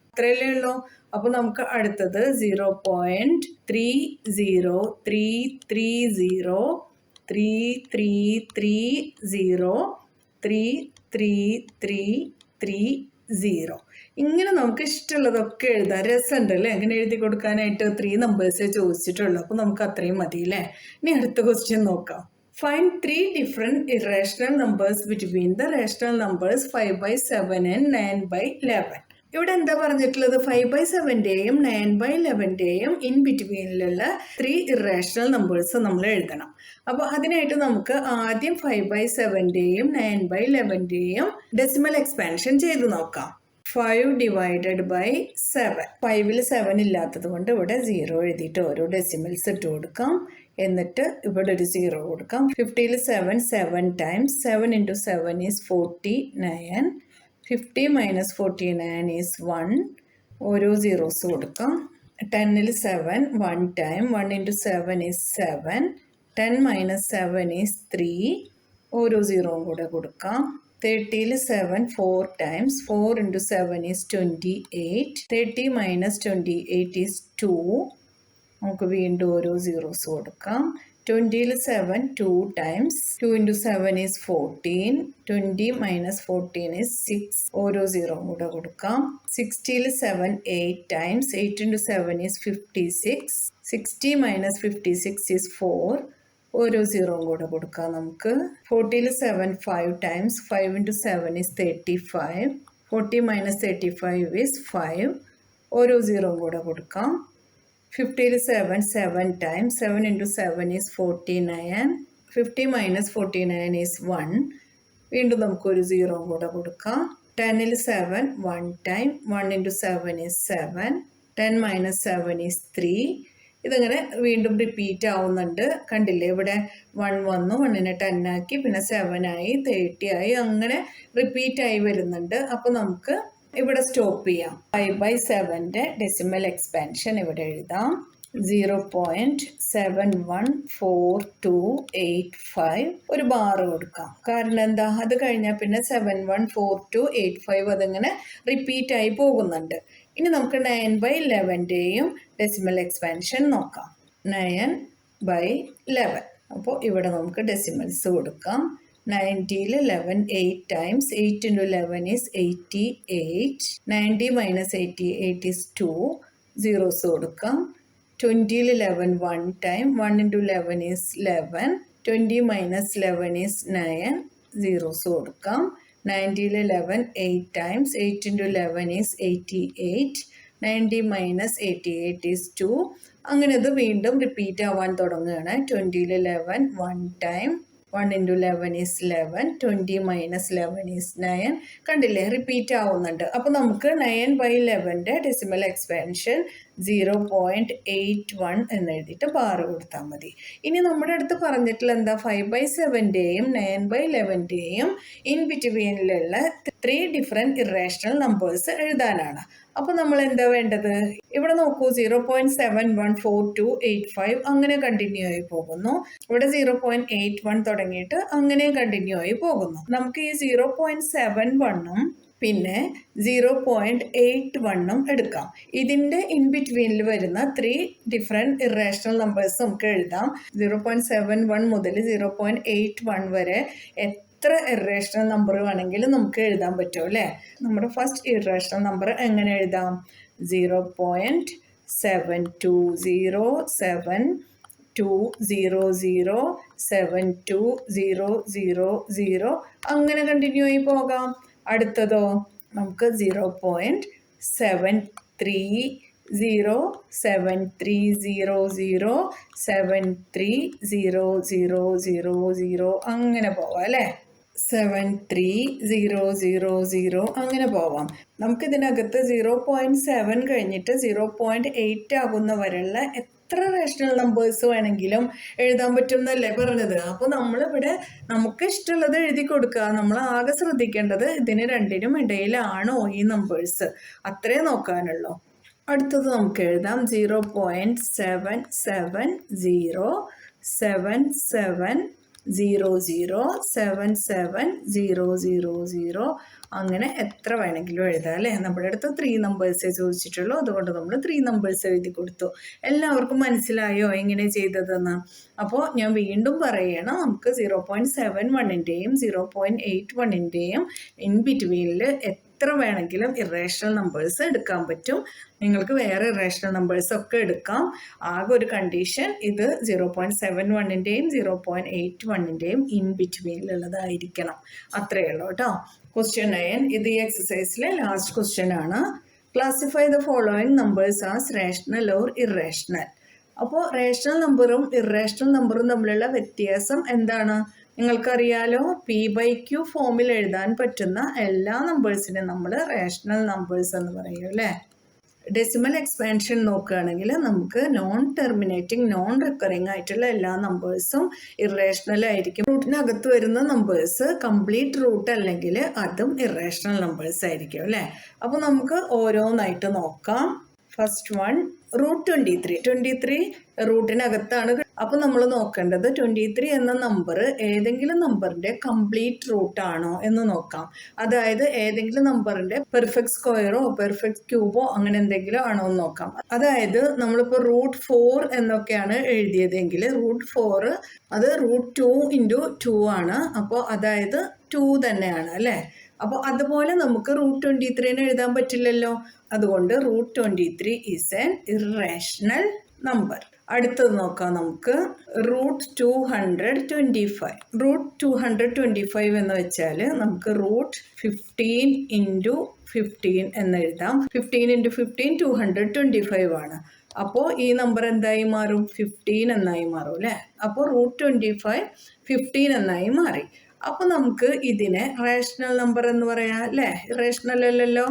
അത്രയല്ലേ ഉള്ളൂ. അപ്പോൾ നമുക്ക് അടുത്തത് 0.3033033303330 ഇങ്ങനെ നമുക്ക് ഇഷ്ടമുള്ളതൊക്കെ എഴുതാം. രസമുണ്ട് അല്ലേ ഇങ്ങനെ എഴുതി കൊടുക്കാനായിട്ട്. 3 numbers ചോദിച്ചിട്ടുള്ളൂ. അപ്പോൾ നമുക്ക് അത്രയും മതി അല്ലേ. ഇനി അടുത്ത ക്വസ്റ്റ്യൻ നോക്കാം. Find 3 different irrational numbers between the rational numbers 5/7 and 9/11. ഇവിടെ എന്താ പറഞ്ഞിട്ടുള്ളത്? 5/7ൻ്റെയും 9/11ൻ്റെയും ഇൻ ബിറ്റ്വീനിലുള്ള 3 ഇറേഷണൽ നമ്പേഴ്സ് നമ്മൾ എഴുതണം. അപ്പോൾ അതിനായിട്ട് നമുക്ക് ആദ്യം 5/7ൻ്റെയും 9/11ൻ്റെയും ഡെസിമൽ എക്സ്പാൻഷൻ ചെയ്ത് നോക്കാം. 5 ഡിവൈഡഡ് ബൈ 7. 5ൽ 7 ഇല്ലാത്തത് കൊണ്ട് ഇവിടെ 0 എഴുതിയിട്ട് ഓരോ ഡെസിമൽസ് ഇട്ട് കൊടുക്കാം. എന്നിട്ട് ഇവിടെ ഒരു 0 കൊടുക്കാം. 50ൽ 7 times 7 into 7 is 49. 50 minus 49 is 1. ഓരോ സീറോസ് കൊടുക്കാം. 10ൽ 7 1 time 1 into 7 is 7. 10 minus 7 is 3. ഓരോ സീറോയും കൂടെ കൊടുക്കാം. 30ൽ 7 4 times 4 into 7 is 28. 30 minus 28 is 2. നമുക്ക് വീണ്ടും ഓരോ സീറോസ് കൊടുക്കാം. 20ൽ 7 2 times 2 into 7 is 14. 20 minus 14 is 6. ഓരോ സീറോ കൂടെ കൊടുക്കാം. 60ൽ 7 8 times 8 into 7 is 56. 60 minus 56 is 4. ഓരോ സീറോ കൂടെ കൊടുക്കാം നമുക്ക്. 40ൽ 7 5 times 5 into 7 is 35. 40 minus 35 is 5. ഓരോ സീറോ കൂടെ കൊടുക്കാം. 50ൽ 7 times 7 into 7 is 49. 50 minus 49 is 1. വീണ്ടും നമുക്കൊരു സീറോ കൂടെ കൊടുക്കാം. 10ൽ 7 1 time 1 into 7 is 7. 10 minus 7 is 3. ഇതിങ്ങനെ വീണ്ടും റിപ്പീറ്റ് ആവുന്നുണ്ട്. കണ്ടില്ലേ, ഇവിടെ 1 വന്നു, 1നെ 10 ആക്കി, പിന്നെ 7 ആയി, 30 ആയി, അങ്ങനെ റിപ്പീറ്റ് ആയി വരുന്നുണ്ട്. അപ്പോൾ നമുക്ക് ഇവിടെ സ്റ്റോപ്പ് ചെയ്യാം. 5/7ൻ്റെ ഡെസിമൽ എക്സ്പാൻഷൻ ഇവിടെ എഴുതാം. 0.714285. ഒരു ബാറ് കൊടുക്കാം. കാരണം എന്താ, അത് കഴിഞ്ഞാൽ പിന്നെ 714285 അതിങ്ങനെ റിപ്പീറ്റ് ആയി പോകുന്നുണ്ട്. ഇനി നമുക്ക് 9/11ൻ്റെയും ഡെസിമൽ എക്സ്പാൻഷൻ നോക്കാം. 9/11. അപ്പോൾ ഇവിടെ നമുക്ക് ഡെസിമൽസ് കൊടുക്കാം. 90ൽ 11 8 times 8 into 11 is 88. 90 minus 88 is 2. Zeros കൊടുക്കാം. 20ൽ 11 1 time 1 into 11 is 11. 20 minus 11 is 9. Zeros കൊടുക്കാം. 90ൽ 11 8 times 8 into 11 is 88. 90 minus 88 is 2. അങ്ങനെ ഇത് വീണ്ടും റിപ്പീറ്റ് ആവാൻ തുടങ്ങുകയാണ്. 20ൽ 11 1 time 1 into 11 is 11. 20 minus 11 is 9. കണ്ടില്ലേ, റിപ്പീറ്റ് ആവുന്നുണ്ട്. അപ്പോൾ നമുക്ക് 9/11ൻ്റെ ഡെസിമൽ എക്സ്പാൻഷൻ 0.81 എന്ന് എഴുതിയിട്ട് ബാറ് കൊടുത്താൽ മതി. ഇനി നമ്മുടെ അടുത്ത് പറഞ്ഞിട്ടുള്ള എന്താ, 5/7ൻ്റെയും 9/11ൻ്റെയും ഇൻ ബിറ്റ്വീനിലുള്ള 3 ഡിഫറെൻറ്റ് ഇറേഷണൽ നമ്പേഴ്സ് എഴുതാനാണ്. അപ്പോൾ നമ്മൾ എന്താ വേണ്ടത്, ഇവിടെ നോക്കൂ, 0.714285 അങ്ങനെ കണ്ടിന്യൂ ആയി പോകുന്നു. ഇവിടെ 0.81 തുടങ്ങിയിട്ട് അങ്ങനെ കണ്ടിന്യൂ ആയി പോകുന്നു. നമുക്ക് ഈ 0.71ഉം പിന്നെ 0.81ഉം എടുക്കാം. ഇതിൻ്റെ ഇൻ ബിറ്റ്വീനിൽ വരുന്ന 3 ഡിഫറെൻറ്റ് ഇറേഷണൽ നമ്പേഴ്സ് നമുക്ക് എഴുതാം. 0.71 മുതൽ 0.81 വരെ എത്ര ഇറേഷണൽ നമ്പർ വേണമെങ്കിലും നമുക്ക് എഴുതാൻ പറ്റും അല്ലേ. നമ്മുടെ ഫസ്റ്റ് ഇറേഷണൽ നമ്പർ എങ്ങനെ എഴുതാം, 0.720720072000 അങ്ങനെ കണ്ടിന്യൂ ആയി പോകാം. അടുത്തതോ നമുക്ക് 0.73007300730000 അങ്ങനെ പോവാം അല്ലേ. 73000 അങ്ങനെ പോവാം. നമുക്കിതിനകത്ത് 0.7 കഴിഞ്ഞിട്ട് 0.8 ആകുന്ന വരെയുള്ള എത്ര റേഷണൽ നമ്പേഴ്സ് വേണമെങ്കിലും എഴുതാൻ പറ്റും എന്നല്ലേ പറഞ്ഞത്. അപ്പോൾ നമ്മളിവിടെ നമുക്ക് ഇഷ്ടമുള്ളത് എഴുതി കൊടുക്കുക. നമ്മൾ ആകെ ശ്രദ്ധിക്കേണ്ടത് ഇതിന് രണ്ടിനും ഇടയിലാണോ ഈ നമ്പേഴ്സ്, അത്രേ നോക്കാനുള്ളൂ. അടുത്തത് നമുക്ക് എഴുതാം 0.77007700 അങ്ങനെ എത്ര വേണമെങ്കിലും എഴുതാം അല്ലേ. നമ്മുടെ അടുത്ത് 3 നമ്പേഴ്സേ ചോദിച്ചിട്ടുള്ളൂ, അതുകൊണ്ട് നമ്മൾ 3 നമ്പേഴ്സ് എഴുതി കൊടുത്തു. എല്ലാവർക്കും മനസ്സിലായോ എങ്ങനെ ചെയ്തതെന്ന്? അപ്പോൾ ഞാൻ വീണ്ടും പറയണം, നമുക്ക് 0.71ൻ്റെയും 0.81ൻ്റെയും ഇൻ ബിറ്റ്വീനിൽ എത്ര വേണമെങ്കിലും ഇറേഷണൽ നമ്പേഴ്സ് എടുക്കാൻ പറ്റും. നിങ്ങൾക്ക് വേറെ ഇറേഷണൽ നമ്പേഴ്സ് ഒക്കെ എടുക്കാം. ആകെ ഒരു കണ്ടീഷൻ, ഇത് 0.71ൻ്റെയും 0.81ൻ്റെയും ഇൻ ബിറ്റ്വീനിലുള്ളതായിരിക്കണം. അത്രയേ ഉള്ളൂ കേട്ടോ. Question 9, ഇത് ഈ എക്സസൈസിലെ ലാസ്റ്റ് ക്വസ്റ്റ്യൻ ആണ്. Classify the following numbers as rational or irrational. അപ്പോൾ റേഷണൽ നമ്പറും ഇറേഷണൽ നമ്പറും തമ്മിലുള്ള വ്യത്യാസം എന്താണ്? നിങ്ങൾക്കറിയാലോ P/Q ഫോമിൽ എഴുതാൻ പറ്റുന്ന എല്ലാ നമ്പേഴ്സിനും നമ്മൾ റേഷണൽ നമ്പേഴ്സ് എന്ന് പറയും അല്ലേ. ഡെസിമൽ എക്സ്പാൻഷൻ നോക്കുകയാണെങ്കിൽ നമുക്ക് നോൺ ടെർമിനേറ്റിംഗ് നോൺ റിക്കറിങ് ആയിട്ടുള്ള എല്ലാ നമ്പേഴ്സും ഇറേഷണൽ ആയിരിക്കും. റൂട്ടിനകത്ത് വരുന്ന നമ്പേഴ്സ് കംപ്ലീറ്റ് റൂട്ട് അല്ലെങ്കിൽ അതും ഇറേഷണൽ നമ്പേഴ്സ് ആയിരിക്കും അല്ലേ. അപ്പോൾ നമുക്ക് ഓരോന്നായിട്ട് നോക്കാം. ഫസ്റ്റ് വൺ റൂട്ട് 23 റൂട്ടിനകത്താണ്. അപ്പോൾ നമ്മൾ നോക്കേണ്ടത് 23 എന്ന നമ്പർ ഏതെങ്കിലും നമ്പറിന്റെ കംപ്ലീറ്റ് റൂട്ട് ആണോ എന്ന് നോക്കാം. അതായത് ഏതെങ്കിലും നമ്പറിന്റെ പെർഫെക്റ്റ് സ്ക്വയറോ പെർഫെക്റ്റ് ക്യൂബോ അങ്ങനെ എന്തെങ്കിലും ആണോ എന്ന് നോക്കാം. അതായത് നമ്മളിപ്പോൾ √4 എന്നൊക്കെയാണ് എഴുതിയതെങ്കിൽ √4 അത് √2 × 2 ആണ്. അപ്പോൾ അതായത് 2 തന്നെയാണ് അല്ലേ. അപ്പോൾ അതുപോലെ നമുക്ക് √23 എഴുതാൻ പറ്റില്ലല്ലോ. അതുകൊണ്ട് √23 ഈസ് എൻ ഇറേഷണൽ നമ്പർ. അടുത്തത് നോക്കാം നമുക്ക്. √225 √225 എന്ന് വെച്ചാൽ നമുക്ക് √15 × 15 എന്ന് എഴുതാം. 15 × 15 225 ആണ്. അപ്പോൾ ഈ നമ്പർ എന്തായി മാറും? 15 എന്നായി മാറും അല്ലേ. അപ്പോൾ √25 15 എന്നായി മാറി. അപ്പോൾ നമുക്ക് ഇതിനെ റേഷണൽ നമ്പർ എന്ന് പറയാം അല്ലേ. റേഷണൽ അല്ലല്ലോ.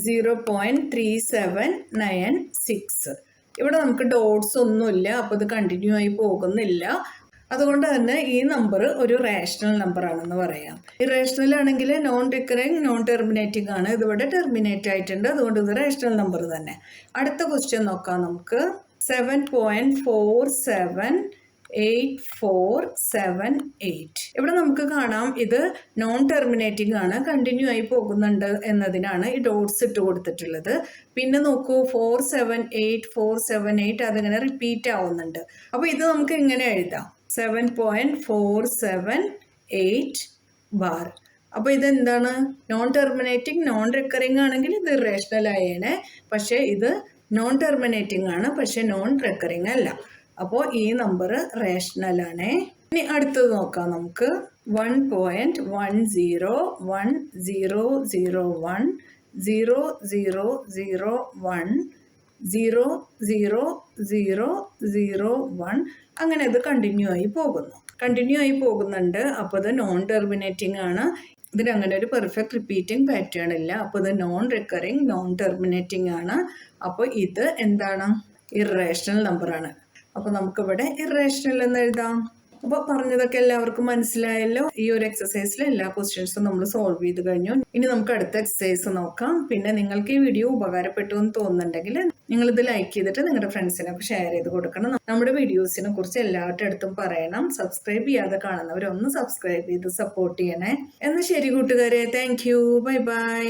0.3796. ഇവിടെ നമുക്ക് ഡോട്ട്സ് ഒന്നുമില്ല, അപ്പോൾ ഇത് കണ്ടിന്യൂ ആയി പോകുന്നില്ല. അതുകൊണ്ട് തന്നെ ഈ നമ്പർ ഒരു റേഷണൽ നമ്പർ ആണെന്ന് പറയാം. ഇറേഷണൽ ആണെങ്കിൽ നോൺ റിക്കറിങ് നോൺ ടെർമിനേറ്റിംഗ് ആണ്. ഇതിവിടെ ടെർമിനേറ്റ് ആയിട്ടുണ്ട്, അതുകൊണ്ട് ഇത് റേഷണൽ നമ്പർ തന്നെ. അടുത്ത ക്വസ്റ്റ്യൻ നോക്കാം നമുക്ക്. 7.478478. ഇവിടെ നമുക്ക് കാണാം ഇത് നോൺ ടെർമിനേറ്റിംഗ് ആണ്, കണ്ടിന്യൂ ആയി പോകുന്നുണ്ട് എന്നതിനാണ് ഈ ഡോട്ട്സ് ഇട്ട് കൊടുത്തിട്ടുള്ളത്. പിന്നെ നോക്കൂ 478 അതിങ്ങനെ റിപ്പീറ്റ് ആവുന്നുണ്ട്. അപ്പോൾ ഇത് നമുക്ക് ഇങ്ങനെ എഴുതാം 7.478 ബാർ. അപ്പോൾ ഇതെന്താണ്? നോൺ ടെർമിനേറ്റിംഗ് നോൺ റിക്കറിങ് ആണെങ്കിൽ ഇത് ഇറേഷണൽ ആയേനെ. പക്ഷേ ഇത് നോൺ ടെർമിനേറ്റിംഗ് ആണ്, പക്ഷെ നോൺ റിക്കറിങ് അല്ല. അപ്പോൾ ഈ നമ്പർ റേഷണൽ ആണ്. ഇനി അടുത്തത് നോക്കാം നമുക്ക്. 1.101001 0001 അങ്ങനെ ഇത് കണ്ടിന്യൂ ആയി പോകുന്നുണ്ട്. അപ്പോൾ ഇത് നോൺ ടെർമിനേറ്റിംഗ് ആണ്. ഇതിന് അങ്ങനെ ഒരു പെർഫെക്റ്റ് റിപ്പീറ്റിംഗ് പാറ്റേൺ ഇല്ല. അപ്പോൾ ഇത് നോൺ റിക്കറിങ് നോൺ ടെർമിനേറ്റിംഗ് ആണ്. അപ്പോൾ ഇത് എന്താണ്? ഇറേഷണൽ നമ്പറാണ്. അപ്പോൾ നമുക്കിവിടെ ഇറേഷണൽ എന്ന് എഴുതാം. അപ്പോൾ പറഞ്ഞതൊക്കെ എല്ലാവർക്കും മനസ്സിലായല്ലോ. ഈ ഒരു എക്സസൈസിൽ എല്ലാ ക്വസ്റ്റ്യൻസും നമ്മൾ സോൾവ് ചെയ്ത് കഴിഞ്ഞു. ഇനി നമുക്ക് അടുത്ത എക്സസൈസ് നോക്കാം. പിന്നെ നിങ്ങൾക്ക് ഈ വീഡിയോ ഉപകാരപ്പെട്ടു എന്ന് തോന്നുന്നുണ്ടെങ്കിൽ നിങ്ങളിത് ലൈക്ക് ചെയ്തിട്ട് നിങ്ങളുടെ ഫ്രണ്ട്സിനൊക്കെ ഷെയർ ചെയ്ത് കൊടുക്കണം. നമ്മുടെ വീഡിയോസിനെ കുറിച്ച് എല്ലാവരുടെ അടുത്തും പറയണം. സബ്സ്ക്രൈബ് ചെയ്യാതെ കാണുന്നവരൊന്ന് സബ്സ്ക്രൈബ് ചെയ്ത് സപ്പോർട്ട് ചെയ്യണേ. എന്നാൽ ശരി കൂട്ടുകാരെ, താങ്ക് യു, ബൈ ബൈ.